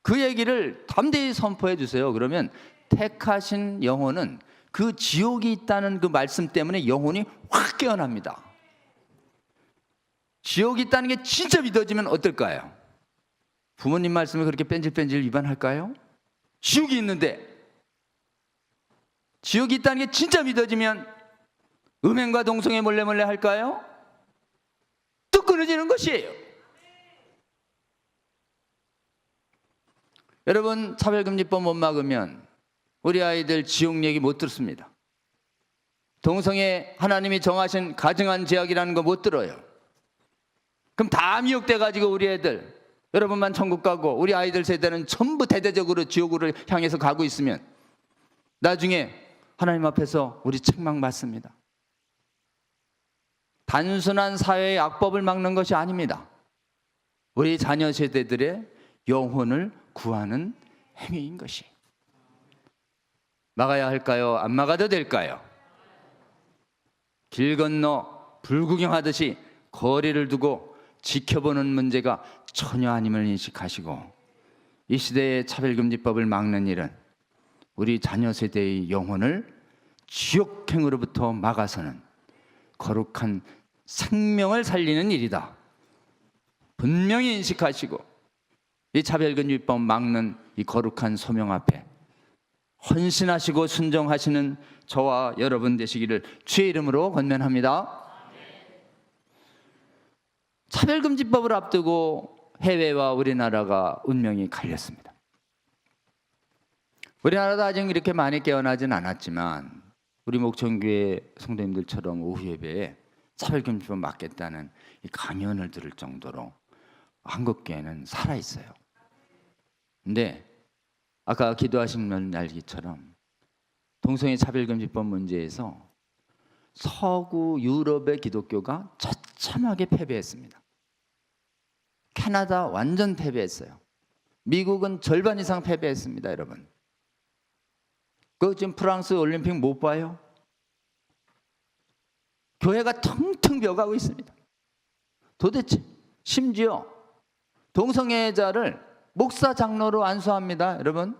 그 얘기를 담대히 선포해 주세요. 그러면 택하신 영혼은 그 지옥이 있다는 그 말씀 때문에 영혼이 확 깨어납니다. 지옥이 있다는 게 진짜 믿어지면 어떨까요? 부모님 말씀을 그렇게 뺀질뺀질 위반할까요? 지옥이 있는데. 지옥이 있다는 게 진짜 믿어지면 음행과 동성애 몰래 할까요? 뚝 끊어지는 것이에요. 여러분, 차별금지법 못 막으면 우리 아이들 지옥 얘기 못 듣습니다. 동성애 하나님이 정하신 가증한 죄악이라는 거 못 들어요. 그럼 다 미혹돼 가지고 우리 애들, 여러분만 천국 가고 우리 아이들 세대는 전부 대대적으로 지옥으로 향해서 가고 있으면 나중에 하나님 앞에서 우리 책망받습니다. 단순한 사회의 악법을 막는 것이 아닙니다. 우리 자녀 세대들의 영혼을 구하는 행위인 것이. 막아야 할까요? 안 막아도 될까요? 길 건너 불구경하듯이 거리를 두고 지켜보는 문제가 전혀 아님을 인식하시고, 이 시대의 차별금지법을 막는 일은 우리 자녀 세대의 영혼을 지옥행으로부터 막아서는 거룩한 생명을 살리는 일이다. 분명히 인식하시고 이 차별금지법 막는 이 거룩한 소명 앞에 헌신하시고 순종하시는 저와 여러분 되시기를 주의 이름으로 권면합니다. 차별금지법을 앞두고 해외와 우리나라가 운명이 갈렸습니다. 우리나라도 아직 이렇게 많이 깨어나진 않았지만 우리 목천교회 성도님들처럼 오후 예배에 차별금지법 막겠다는 이 강연을 들을 정도로 한국교회는 살아있어요. 근데 아까 기도하신 분 날기처럼 동성애 차별금지법 문제에서 서구 유럽의 기독교가 처참하게 패배했습니다. 캐나다 완전 패배했어요. 미국은 절반 이상 패배했습니다. 여러분, 그 지금 프랑스 올림픽 못 봐요? 교회가 텅텅 비어가고 있습니다. 도대체 심지어 동성애자를 목사 장로로 안수합니다. 여러분,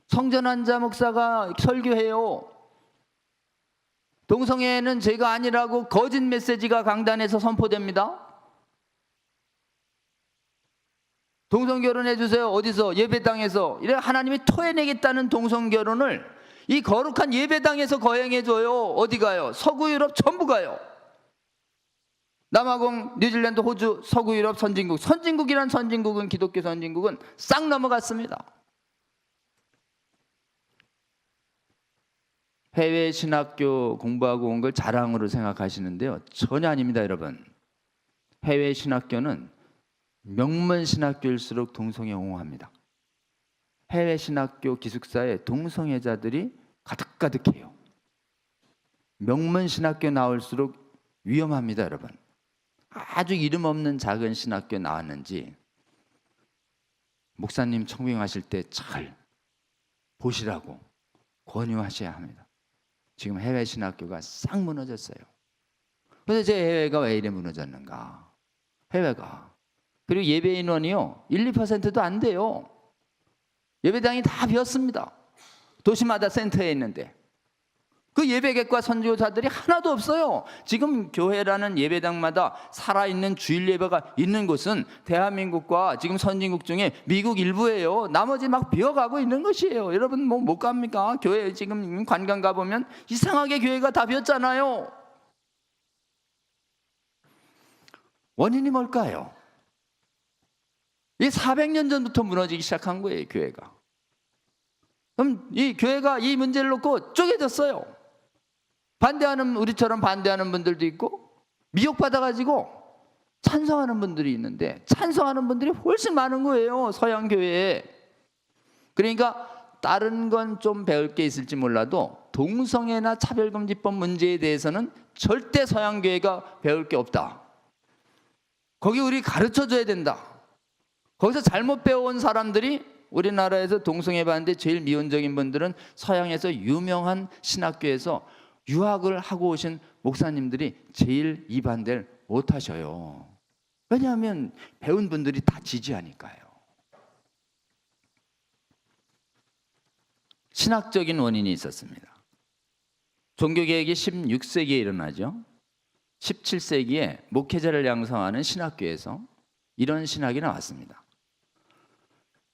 성전환자 목사가 설교해요. 동성애는 죄가 아니라고 거짓 메시지가 강단에서 선포됩니다. 동성결혼 해주세요. 어디서? 예배당에서. 이래 하나님이 토해내겠다는 동성결혼을 이 거룩한 예배당에서 거행해줘요. 어디 가요? 서구 유럽 전부 가요. 남아공, 뉴질랜드, 호주, 서구 유럽 선진국. 선진국이란 선진국은, 기독교 선진국은 싹 넘어갔습니다. 해외 신학교 공부하고 온 걸 자랑으로 생각하시는데요, 전혀 아닙니다. 여러분, 해외 신학교는 명문 신학교일수록 동성애 옹호합니다. 해외 신학교 기숙사에 동성애자들이 가득가득해요. 명문 신학교 나올수록 위험합니다. 여러분, 아주 이름 없는 작은 신학교 나왔는지 목사님 청빙하실 때 잘 보시라고 권유하셔야 합니다. 지금 해외 신학교가 싹 무너졌어요. 그런데 제 해외가 왜 이래 무너졌는가? 해외가. 그리고 예배 인원이요 1, 2%도 안 돼요. 예배당이 다 비었습니다. 도시마다 센터에 있는데 그 예배객과 선교사들이 하나도 없어요. 지금 교회라는 예배당마다 살아있는 주일 예배가 있는 곳은 대한민국과 지금 선진국 중에 미국 일부예요. 나머지 막 비어가고 있는 것이에요. 여러분 뭐 못 갑니까? 교회 지금 관광 가보면 이상하게 교회가 다 비었잖아요. 원인이 뭘까요? 이 400년 전부터 무너지기 시작한 거예요, 교회가. 그럼 이 교회가 이 문제를 놓고 쪼개졌어요. 반대하는, 우리처럼 반대하는 분들도 있고 미혹받아가지고 찬성하는 분들이 있는데 찬성하는 분들이 훨씬 많은 거예요, 서양 교회에. 그러니까 다른 건 좀 배울 게 있을지 몰라도 동성애나 차별금지법 문제에 대해서는 절대 서양 교회가 배울 게 없다. 거기 우리 가르쳐줘야 된다. 거기서 잘못 배워온 사람들이 우리나라에서 동성애반대 제일 미온적인 분들은 서양에서 유명한 신학교에서 유학을 하고 오신 목사님들이 제일 이 반대를 못 하셔요. 왜냐하면 배운 분들이 다 지지하니까요. 신학적인 원인이 있었습니다. 종교개혁이 16세기에 일어나죠. 17세기에 목회자를 양성하는 신학교에서 이런 신학이 나왔습니다.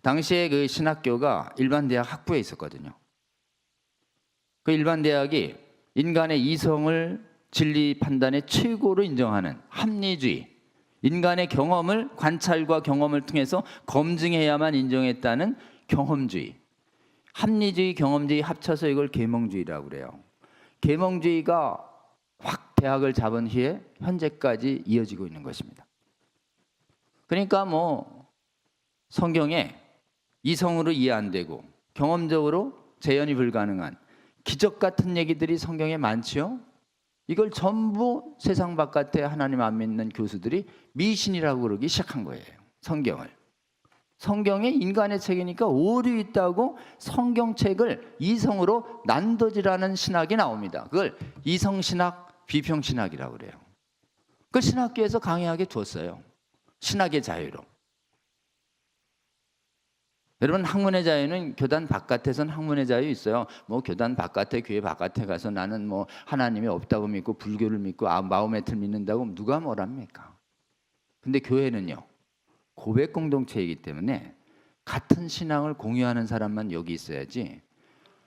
당시에 그 신학교가 일반 대학 학부에 있었거든요. 그 일반 대학이 인간의 이성을 진리 판단의 최고로 인정하는 합리주의, 인간의 경험을 관찰과 경험을 통해서 검증해야만 인정했다는 경험주의, 합리주의, 경험주의 합쳐서 이걸 계몽주의라고 그래요. 계몽주의가 확 대학을 잡은 후에 현재까지 이어지고 있는 것입니다. 그러니까 뭐 성경에 이성으로 이해 안 되고 경험적으로 재현이 불가능한 기적 같은 얘기들이 성경에 많지요. 이걸 전부 세상 바깥에 하나님 안 믿는 교수들이 미신이라고 그러기 시작한 거예요. 성경을. 성경에 인간의 책이니까 오류 있다고 성경책을 이성으로 난도질하는 신학이 나옵니다. 그걸 이성신학, 비평신학이라고 그래요. 그걸 신학교에서 강의하게 뒀어요. 신학의 자유로. 여러분, 학문의 자유는 교단 바깥에서는 학문의 자유 있어요. 뭐 교단 바깥에, 교회 바깥에 가서 나는 뭐 하나님이 없다고 믿고 불교를 믿고 마호메트를 믿는다고 누가 뭐랍니까? 근데 교회는요, 고백 공동체이기 때문에 같은 신앙을 공유하는 사람만 여기 있어야지,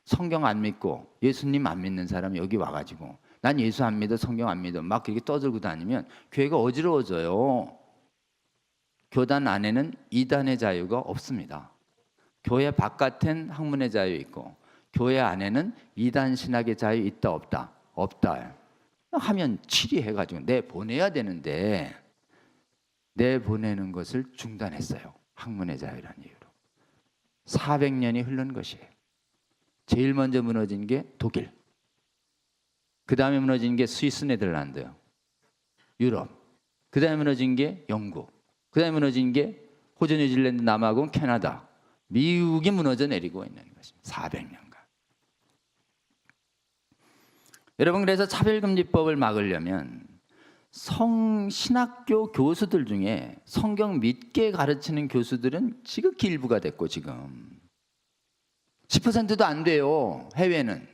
성경 안 믿고 예수님 안 믿는 사람 여기 와가지고 난 예수 안 믿어, 성경 안 믿어 막 그렇게 떠들고 다니면 교회가 어지러워져요. 교단 안에는 이단의 자유가 없습니다. 교회 바깥엔 학문의 자유 있고 교회 안에는 이단 신학의 자유 있다 없다? 없다 하면 치리해가지고 내보내야 되는데 내보내는 것을 중단했어요. 학문의 자유라는 이유로. 400년이 흐른 것이에요. 제일 먼저 무너진 게 독일, 그 다음에 무너진 게 스위스, 네덜란드, 유럽, 그 다음에 무너진 게 영국, 그 다음에 무너진 게 호주, 뉴질랜드, 남아공, 캐나다, 미국이 무너져 내리고 있는 것입니다. 400년간. 여러분, 그래서 차별금지법을 막으려면 신학교 교수들 중에 성경 믿게 가르치는 교수들은 지극히 일부가 됐고 지금 10%도 안 돼요. 해외는.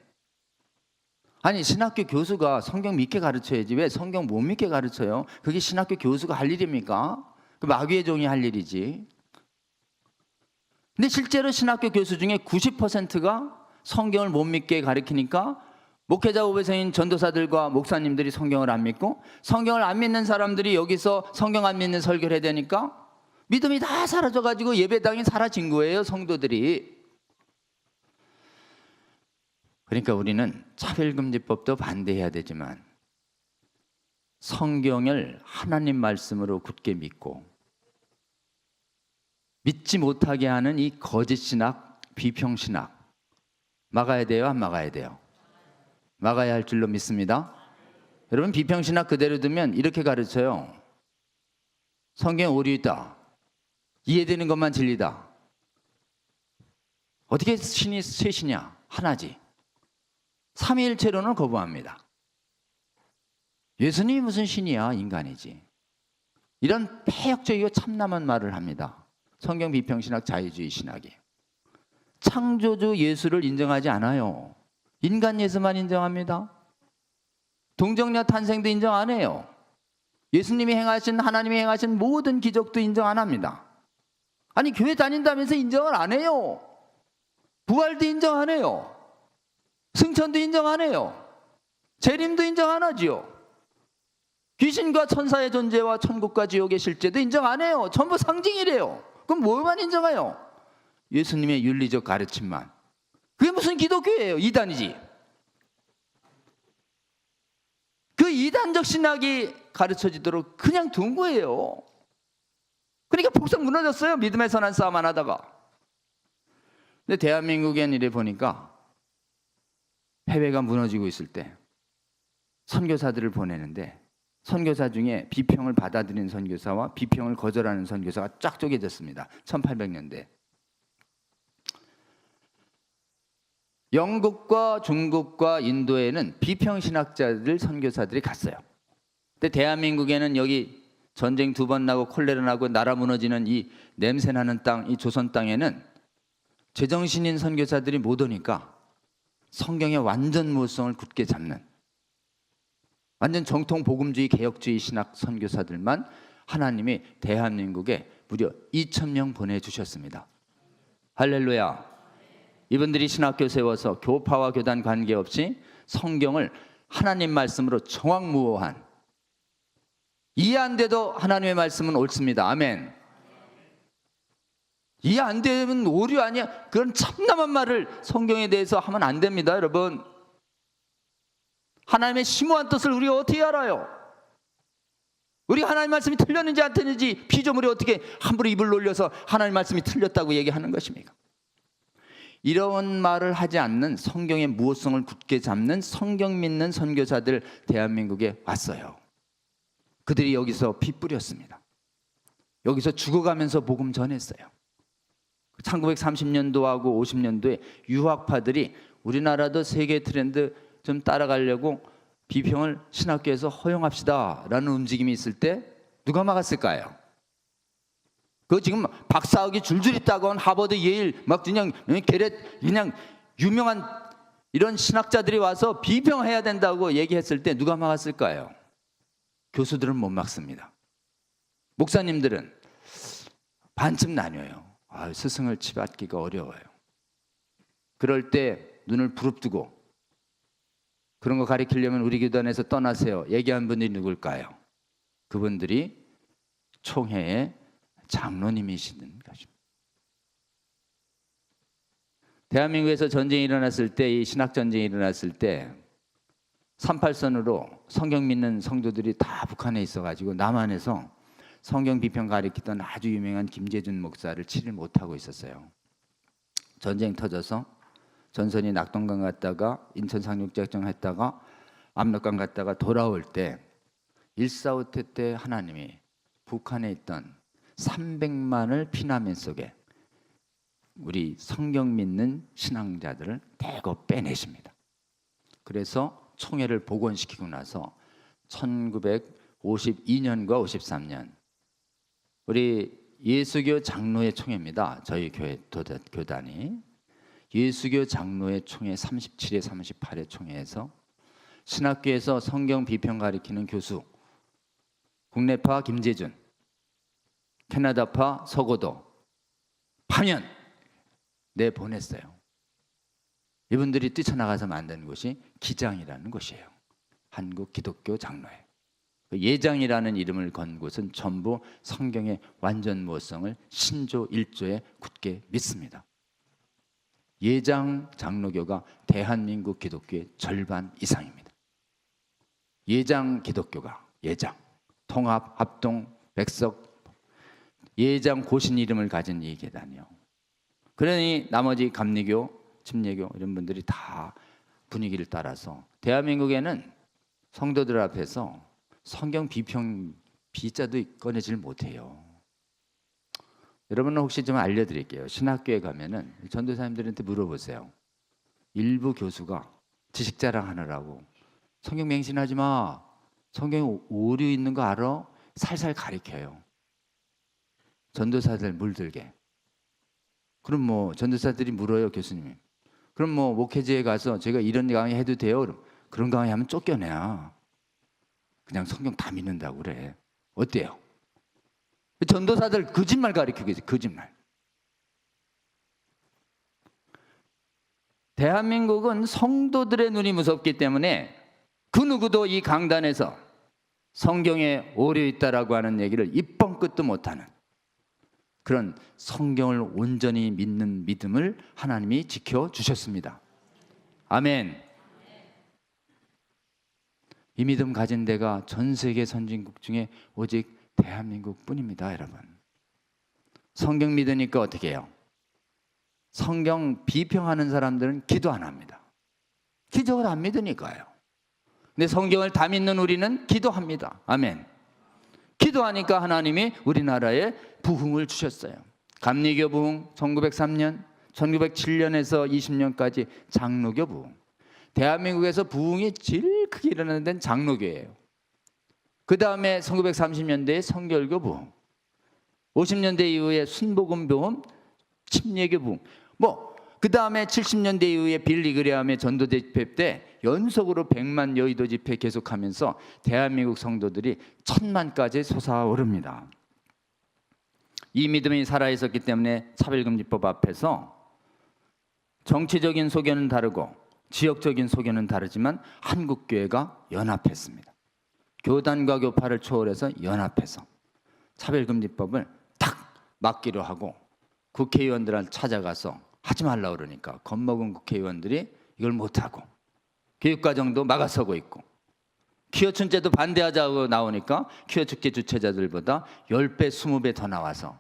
아니, 신학교 교수가 성경 믿게 가르쳐야지 왜 성경 못 믿게 가르쳐요? 그게 신학교 교수가 할 일입니까? 그 마귀의 종이 할 일이지. 근데 실제로 신학교 교수 중에 90%가 성경을 못 믿게 가르치니까 목회자 후배생인 전도사들과 목사님들이 성경을 안 믿고 성경을 안 믿는 사람들이 여기서 성경 안 믿는 설교를 해야 되니까 믿음이 다 사라져가지고 예배당이 사라진 거예요, 성도들이. 그러니까 우리는 차별금지법도 반대해야 되지만 성경을 하나님 말씀으로 굳게 믿고 믿지 못하게 하는 이 거짓신학, 비평신학 막아야 돼요, 안 막아야 돼요? 막아야 할 줄로 믿습니다. 여러분, 비평신학 그대로 두면 이렇게 가르쳐요. 성경에 오류 있다. 이해되는 것만 진리다. 어떻게 신이 셋이냐? 하나지. 삼위일체론을 거부합니다. 예수님이 무슨 신이야? 인간이지. 이런 폐역적이고 참남한 말을 합니다. 성경 비평신학, 자유주의 신학이. 창조주 예수를 인정하지 않아요. 인간 예수만 인정합니다. 동정녀 탄생도 인정 안 해요. 예수님이 행하신, 하나님이 행하신 모든 기적도 인정 안 합니다. 아니, 교회 다닌다면서 인정을 안 해요. 부활도 인정 안 해요. 승천도 인정 안 해요. 재림도 인정 안 하지요. 귀신과 천사의 존재와 천국과 지옥의 실제도 인정 안 해요. 전부 상징이래요. 그럼 뭐만 인정해요? 예수님의 윤리적 가르침만. 그게 무슨 기독교예요? 이단이지. 그 이단적 신학이 가르쳐지도록 그냥 둔 거예요. 그러니까 폭삭 무너졌어요. 믿음의 선한 싸움 안 하다가. 근데 대한민국엔 이래 보니까 해외가 무너지고 있을 때 선교사들을 보내는데 선교사 중에 비평을 받아들인 선교사와 비평을 거절하는 선교사가 쫙 쪼개졌습니다. 1800년대. 영국과 중국과 인도에는 비평신학자들 선교사들이 갔어요. 근데 대한민국에는 여기 전쟁 2번 나고 콜레라 나고 나라 무너지는 이 냄새나는 땅, 이 조선 땅에는 제정신인 선교사들이 못 오니까 성경의 완전 무엇성을 굳게 잡는 완전 정통 복음주의 개혁주의 신학 선교사들만 하나님이 대한민국에 무려 2,000명 보내주셨습니다. 할렐루야. 이분들이 신학교 세워서 교파와 교단 관계없이 성경을 하나님 말씀으로 정확무어한, 이해 안 돼도 하나님의 말씀은 옳습니다. 아멘. 이해 안 되면 오류 아니야? 그런 참담한 말을 성경에 대해서 하면 안 됩니다, 여러분. 하나님의 심오한 뜻을 우리가 어떻게 알아요? 우리 하나님 말씀이 틀렸는지 안 틀렸는지 피조물이 어떻게 함부로 입을 놀려서 하나님 말씀이 틀렸다고 얘기하는 것입니까? 이런 말을 하지 않는 성경의 무엇성을 굳게 잡는 성경 믿는 선교사들 대한민국에 왔어요. 그들이 여기서 피 뿌렸습니다. 여기서 죽어가면서 복음 전했어요. 1930년도하고 50년도에 유학파들이 우리나라도 세계 트렌드 좀 따라가려고 비평을 신학교에서 허용합시다 라는 움직임이 있을 때 누가 막았을까요? 그거 지금 박사학위 줄줄이 따고 온 하버드, 예일, 막 그냥 게렛, 그냥 유명한 이런 신학자들이 와서 비평해야 된다고 얘기했을 때 누가 막았을까요? 교수들은 못 막습니다. 목사님들은 반쯤 나뉘어요. 스승을 치받기가 어려워요. 그럴 때 눈을 부릅뜨고 그런 거 가리키려면 우리 교단에서 떠나세요 얘기한 분들이 누굴까요? 그분들이 총회의 장로님이시는 것입니다. 대한민국에서 전쟁이 일어났을 때, 이 신학전쟁이 일어났을 때 38선으로 성경 믿는 성도들이 다 북한에 있어가지고 남한에서 성경 비평 가리키던 아주 유명한 김재준 목사를 치를 못하고 있었어요. 전쟁 터져서 전선이 낙동강 갔다가 인천 상륙작전 했다가 압록강 갔다가 돌아올 때 1.4.5태 때 하나님이 북한에 있던 300만을 피난민 속에 우리 성경 믿는 신앙자들을 대거 빼내십니다. 그래서 총회를 복원시키고 나서 1952년과 53년 우리 예수교 장로회 총회입니다. 저희 교회 교단이 예수교 장로회 총회 37회 38회 총회에서 신학교에서 성경 비평 가리키는 교수 국내파 김재준, 캐나다파 서고도 파면 내보냈어요. 이분들이 뛰쳐나가서 만든 곳이 기장이라는 곳이에요. 한국 기독교 장로회. 예장이라는 이름을 건 곳은 전부 성경의 완전 무엇성을 신조 1조에 굳게 믿습니다. 예장 장로교가 대한민국 기독교의 절반 이상입니다. 예장 기독교가 예장, 통합, 합동, 백석, 예장 고신 이름을 가진 이 계단이요. 그러니 나머지 감리교, 침례교 이런 분들이 다 분위기를 따라서 대한민국에는 성도들 앞에서 성경 비평 비자도 꺼내질 못해요. 여러분은 혹시 좀 알려드릴게요. 신학교에 가면은 전도사님들한테 물어보세요. 일부 교수가 지식 자랑하느라고 성경 맹신하지 마. 성경에 오류 있는 거 알아? 살살 가리켜요. 전도사들 물들게. 그럼 뭐 전도사들이 물어요, 교수님. 그럼 뭐 목회지에 가서 제가 이런 강의 해도 돼요? 그런 강의 하면 쫓겨내야. 그냥 성경 다 믿는다고 그래. 어때요? 전도사들 거짓말 가리키고 계세요. 거짓말. 대한민국은 성도들의 눈이 무섭기 때문에 그 누구도 이 강단에서 성경에 오류 있다라고 하는 얘기를 입번 끝도 못하는 그런 성경을 온전히 믿는 믿음을 하나님이 지켜주셨습니다. 아멘. 이 믿음 가진 데가 전 세계 선진국 중에 오직 대한민국 뿐입니다, 여러분. 성경 믿으니까 어떻게 해요? 성경 비평하는 사람들은 기도 안 합니다. 기적을 안 믿으니까요. 근데 성경을 다 믿는 우리는 기도합니다. 아멘. 기도하니까 하나님이 우리나라에 부흥을 주셨어요. 감리교 부흥 1903년, 1907년에서 20년까지 장로교 부흥. 대한민국에서 부흥이 제일 크게 일어나는 데는 장로교예요. 그 다음에 1930년대에 성결교 부흥, 50년대 이후에 순복음 부흥, 침례교 부흥, 그 다음에 70년대 이후에 빌리 그레함의 전도 집회 때 연속으로 100만 여의도 집회 계속하면서 대한민국 성도들이 1000만까지 솟아오릅니다. 이 믿음이 살아있었기 때문에 차별금지법 앞에서 정치적인 소견은 다르고 지역적인 소견은 다르지만 한국교회가 연합했습니다. 교단과 교파를 초월해서 연합해서 차별금지법을 탁 막기로 하고 국회의원들을 찾아가서 하지 말라 그러니까 겁먹은 국회의원들이 이걸 못하고 교육과정도 막아서고 있고 퀴어 축제도 반대하자고 나오니까 퀴어 축제 주최자들보다 10배, 20배 더 나와서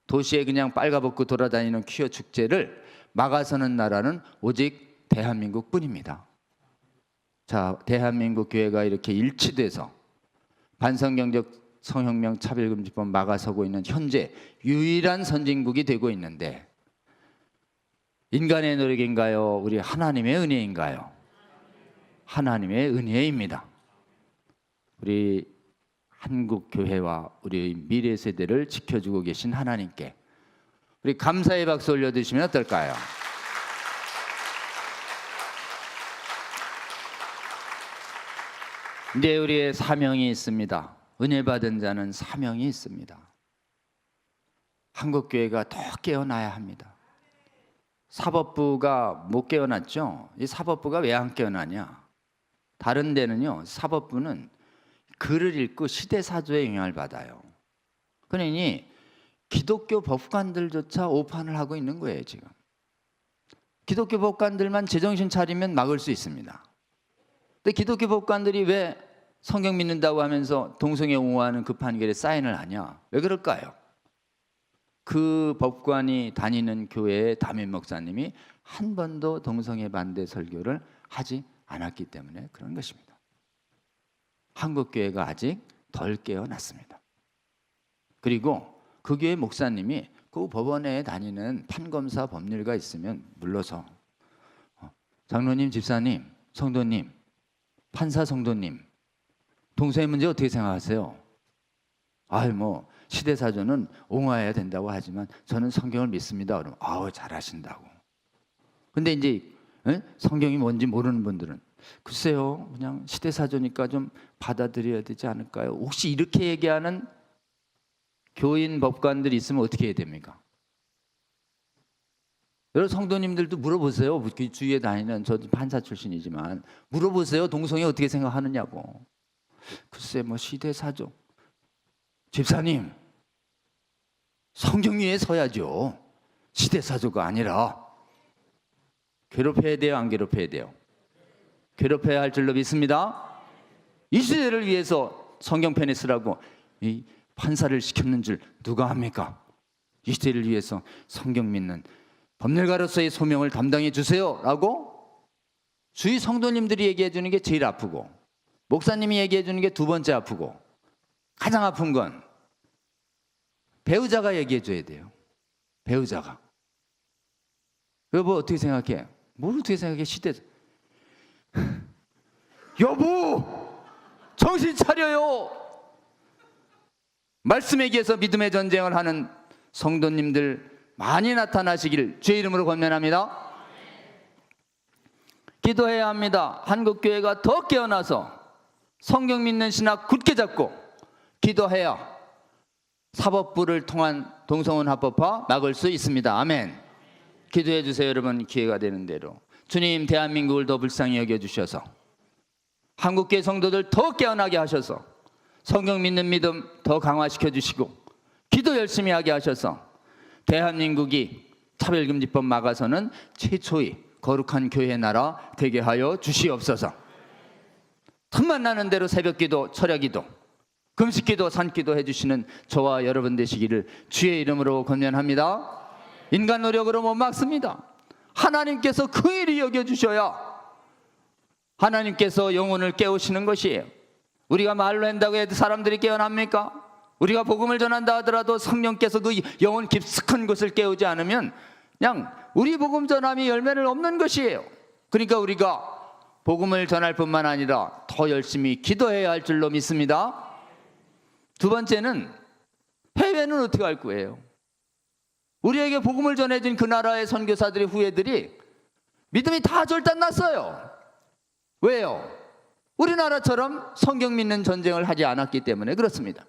도시에 그냥 빨가벗고 돌아다니는 퀴어 축제를 막아서는 나라는 오직 대한민국뿐입니다. 자, 대한민국 교회가 이렇게 일치돼서 반성경적 성혁명 차별금지법 막아서고 있는 현재 유일한 선진국이 되고 있는데 인간의 노력인가요? 우리 하나님의 은혜인가요? 하나님의 은혜입니다. 우리 한국 교회와 우리 미래 세대를 지켜주고 계신 하나님께 우리 감사의 박수 올려주시면 어떨까요? 이제 우리의 사명이 있습니다. 은혜 받은 자는 사명이 있습니다. 한국 교회가 더 깨어나야 합니다. 사법부가 못 깨어났죠. 이 사법부가 왜 안 깨어나냐? 다른 데는요, 사법부는 글을 읽고 시대사조에 영향을 받아요. 그러니 기독교 법관들조차 오판을 하고 있는 거예요, 지금. 기독교 법관들만 제정신 차리면 막을 수 있습니다. 근데 기독교 법관들이 왜 성경 믿는다고 하면서 동성애 옹호하는 그 판결에 사인을 하냐? 왜 그럴까요? 그 법관이 다니는 교회의 담임 목사님이 한 번도 동성애 반대 설교를 하지 않았기 때문에 그런 것입니다. 한국 교회가 아직 덜 깨어났습니다. 그리고 그 교회 목사님이 그 법원에 다니는 판검사 법률가 있으면 물러서 장로님, 집사님, 성도님, 판사 성도님, 동성애 문제 어떻게 생각하세요? 시대사조는 옹호해야 된다고 하지만 저는 성경을 믿습니다. 그러면 잘하신다고. 근데 이제 성경이 뭔지 모르는 분들은 글쎄요, 그냥 시대사조니까 좀 받아들여야 되지 않을까요? 혹시 이렇게 얘기하는 교인 법관들이 있으면 어떻게 해야 됩니까? 여러 성도님들도 물어보세요. 주위에 다니는, 저도 판사 출신이지만 물어보세요. 동성애 어떻게 생각하느냐고. 글쎄 시대사조. 집사님, 성경 위에 서야죠. 시대사조가 아니라. 괴롭혀야 돼요, 안 괴롭혀야 돼요? 괴롭혀야 할 줄로 믿습니다. 이 시대를 위해서 성경편에 쓰라고 이 판사를 시켰는 줄 누가 합니까? 이 시대를 위해서 성경 믿는 법률가로서의 소명을 담당해 주세요 라고 주위 성도님들이 얘기해 주는 게 제일 아프고, 목사님이 얘기해 주는 게 두 번째 아프고, 가장 아픈 건 배우자가 얘기해 줘야 돼요. 배우자가. 여보 어떻게 생각해? 뭘 어떻게 생각해? 시대. 여보 정신 차려요. 말씀에 기해서 믿음의 전쟁을 하는 성도님들 많이 나타나시길 주의 이름으로 권면합니다. 기도해야 합니다. 한국교회가 더 깨어나서 성경 믿는 신학 굳게 잡고 기도해야 사법부를 통한 동성혼 합법화 막을 수 있습니다. 아멘. 기도해 주세요. 여러분, 기회가 되는 대로. 주님, 대한민국을 더 불쌍히 여겨주셔서 한국교회 성도들 더 깨어나게 하셔서 성경 믿는 믿음 더 강화시켜 주시고 기도 열심히 하게 하셔서 대한민국이 차별금지법 막아서는 최초의 거룩한 교회 나라 되게 하여 주시옵소서. 틈만 나는 대로 새벽기도, 철야기도, 금식기도, 산기도 해주시는 저와 여러분 되시기를 주의 이름으로 권면합니다. 인간 노력으로 못 막습니다. 하나님께서 긍휼히 여겨주셔야 하나님께서 영혼을 깨우시는 것이에요. 우리가 말로 한다고 해도 사람들이 깨어납니까? 우리가 복음을 전한다 하더라도 성령께서 그 영혼 깊숙한 곳을 깨우지 않으면 그냥 우리 복음 전함이 열매를 없는 것이에요. 그러니까 우리가 복음을 전할 뿐만 아니라 더 열심히 기도해야 할 줄로 믿습니다. 두 번째는 해외는 어떻게 할 거예요? 우리에게 복음을 전해준 그 나라의 선교사들의 후예들이 믿음이 다 절단났어요. 왜요? 우리나라처럼 성경 믿는 전쟁을 하지 않았기 때문에 그렇습니다.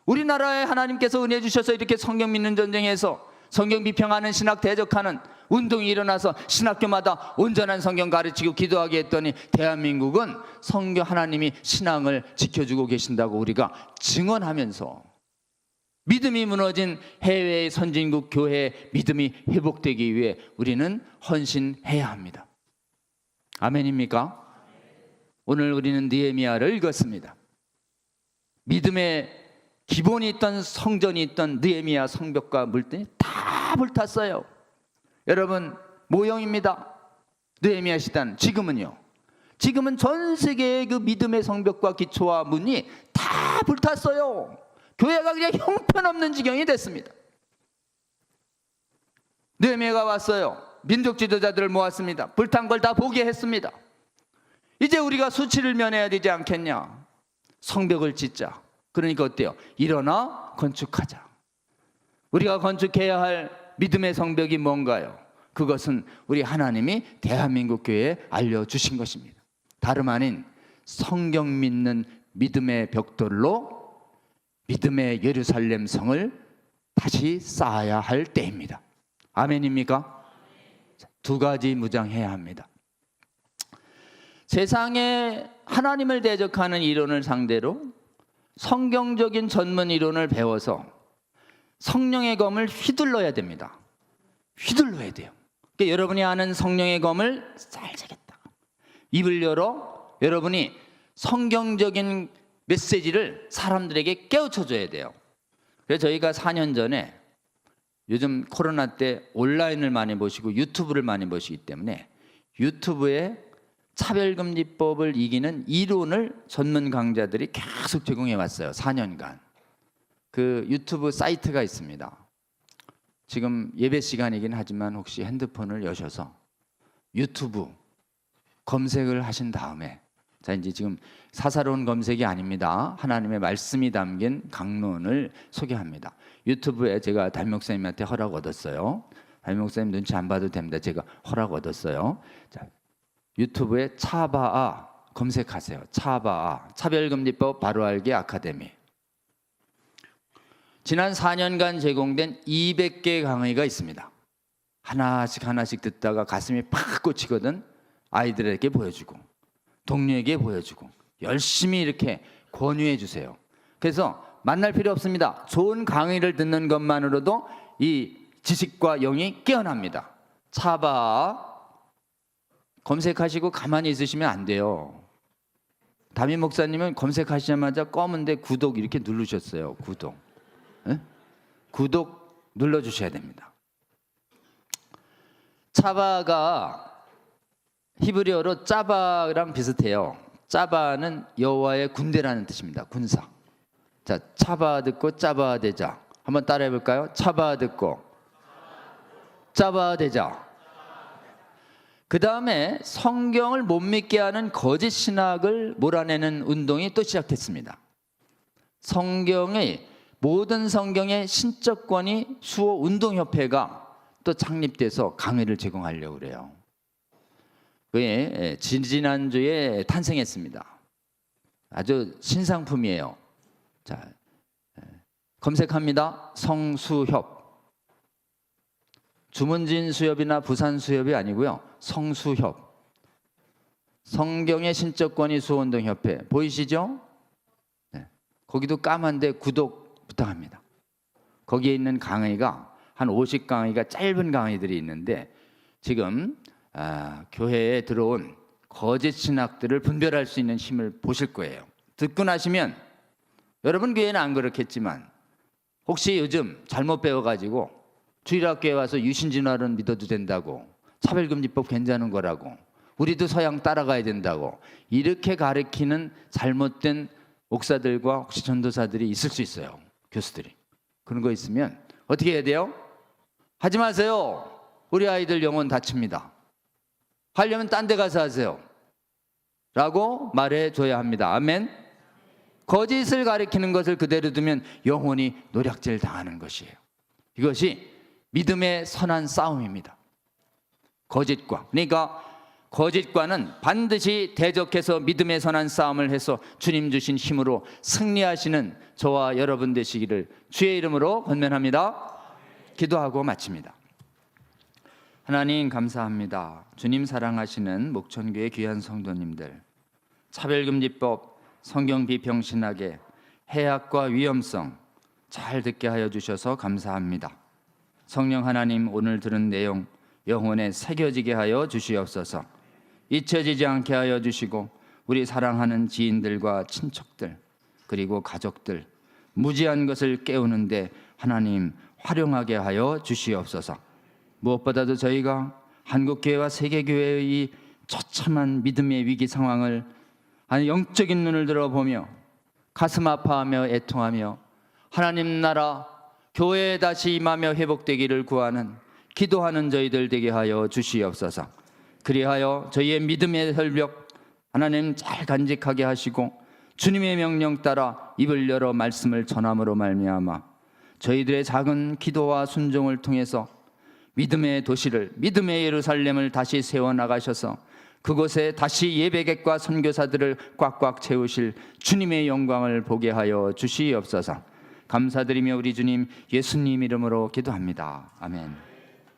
우리나라에 하나님께서 은혜 주셔서 이렇게 성경 믿는 전쟁에서 성경 비평하는 신학 대적하는 운동이 일어나서 신학교마다 온전한 성경 가르치고 기도하게 했더니 대한민국은 성경 하나님이 신앙을 지켜주고 계신다고 우리가 증언하면서 믿음이 무너진 해외의 선진국 교회의 믿음이 회복되기 위해 우리는 헌신해야 합니다. 아멘입니까? 오늘 우리는 느헤미야를 읽었습니다. 믿음의 기본이 있던 성전이 있던 느헤미야 성벽과 물들이 다 불탔어요. 여러분 모형입니다. 느헤미야 시대는 지금은요. 지금은 전 세계의 그 믿음의 성벽과 기초와 문이 다 불탔어요. 교회가 그냥 형편없는 지경이 됐습니다. 느헤미야가 왔어요. 민족 지도자들을 모았습니다. 불탄 걸 다 보게 했습니다. 이제 우리가 수치를 면해야 되지 않겠냐. 성벽을 짓자. 그러니까 어때요? 일어나 건축하자. 우리가 건축해야 할 믿음의 성벽이 뭔가요? 그것은 우리 하나님이 대한민국 교회에 알려주신 것입니다. 다름 아닌 성경 믿는 믿음의 벽돌로 믿음의 예루살렘 성을 다시 쌓아야 할 때입니다. 아멘입니까? 두 가지 무장해야 합니다. 세상에 하나님을 대적하는 이론을 상대로 성경적인 전문 이론을 배워서 성령의 검을 휘둘러야 됩니다. 휘둘러야 돼요. 그러니까 여러분이 아는 성령의 검을 쌀자겠다. 입을 열어 여러분이 성경적인 메시지를 사람들에게 깨우쳐줘야 돼요. 그래서 저희가 4년 전에 요즘 코로나 때 온라인을 많이 보시고 유튜브를 많이 보시기 때문에 유튜브에 차별금지법을 이기는 이론을 전문 강자들이 계속 제공해 왔어요. 4년간. 그 유튜브 사이트가 있습니다. 지금 예배 시간이긴 하지만 혹시 핸드폰을 여셔서 유튜브 검색을 하신 다음에 자 이제 지금 사사로운 검색이 아닙니다. 하나님의 말씀이 담긴 강론을 소개합니다. 유튜브에 제가 담임 목사님한테 허락 얻었어요. 담임 목사님 눈치 안 봐도 됩니다. 제가 허락 얻었어요. 자, 유튜브에 차바아 검색하세요. 차바아 차별금지법 바로알기 아카데미. 지난 4년간 제공된 200개 강의가 있습니다. 하나씩 듣다가 가슴이 팍 꽂히거든. 아이들에게 보여주고 동료에게 보여주고 열심히 이렇게 권유해 주세요. 그래서 만날 필요 없습니다. 좋은 강의를 듣는 것만으로도 이 지식과 영이 깨어납니다. 차바 검색하시고 가만히 있으시면 안 돼요. 담임 목사님은 검색하시자마자 검은데 구독 이렇게 누르셨어요. 구독. 네? 구독 눌러주셔야 됩니다. 차바가 히브리어로 짜바랑 비슷해요. 짜바는 여호와의 군대라는 뜻입니다. 군사. 자, 차바 듣고 짜바 되자. 한번 따라해 볼까요? 차바 듣고 짜바 되자. 그 다음에 성경을 못 믿게 하는 거짓 신학을 몰아내는 운동이 또 시작됐습니다. 모든 성경의 신적권이 수호 운동협회가 또 창립돼서 강의를 제공하려고 그래요. 그게 지난주에 탄생했습니다. 아주 신상품이에요. 자, 검색합니다. 성수협. 주문진 수협이나 부산 수협이 아니고요. 성수협. 성경의 신적권이 수호운동협회. 보이시죠? 네. 거기도 까만데 구독 부탁합니다. 거기에 있는 강의가 한 50강의가 짧은 강의들이 있는데 지금 교회에 들어온 거짓 신학들을 분별할 수 있는 힘을 보실 거예요. 듣고 나시면 여러분 교회는 안 그렇겠지만 혹시 요즘 잘못 배워가지고 주일학교에 와서 유신진화론 믿어도 된다고 차별금지법 괜찮은 거라고 우리도 서양 따라가야 된다고 이렇게 가르치는 잘못된 목사들과 혹시 전도사들이 있을 수 있어요. 교수들이. 그런 거 있으면 어떻게 해야 돼요? 하지 마세요. 우리 아이들 영혼 다칩니다. 하려면 딴 데 가서 하세요. 라고 말해줘야 합니다. 아멘. 거짓을 가리키는 것을 그대로 두면 영혼이 노략질 당하는 것이에요. 이것이 믿음의 선한 싸움입니다. 거짓과, 그러니까 거짓과는 반드시 대적해서 믿음의 선한 싸움을 해서 주님 주신 힘으로 승리하시는 저와 여러분 되시기를 주의 이름으로 권면합니다. 기도하고 마칩니다. 하나님 감사합니다. 주님 사랑하시는 목천교회 귀한 성도님들, 차별금지법, 성경 비평신학의 해악과 위험성 잘 듣게 하여 주셔서 감사합니다. 성령 하나님, 오늘 들은 내용 영혼에 새겨지게 하여 주시옵소서. 잊혀지지 않게 하여 주시고 우리 사랑하는 지인들과 친척들 그리고 가족들 무지한 것을 깨우는데 하나님 활용하게 하여 주시옵소서. 무엇보다도 저희가 한국교회와 세계교회의 이 처참한 믿음의 위기 상황을 영적인 눈을 들어보며 가슴 아파하며 애통하며 하나님 나라 교회에 다시 임하며 회복되기를 구하는 기도하는 저희들 되게 하여 주시옵소서. 그리하여 저희의 믿음의 혈벽 하나님 잘 간직하게 하시고 주님의 명령 따라 입을 열어 말씀을 전함으로 말미암아 저희들의 작은 기도와 순종을 통해서 믿음의 도시를, 믿음의 예루살렘을 다시 세워나가셔서 그곳에 다시 예배객과 선교사들을 꽉꽉 채우실 주님의 영광을 보게 하여 주시옵소서. 감사드리며 우리 주님 예수님 이름으로 기도합니다. 아멘.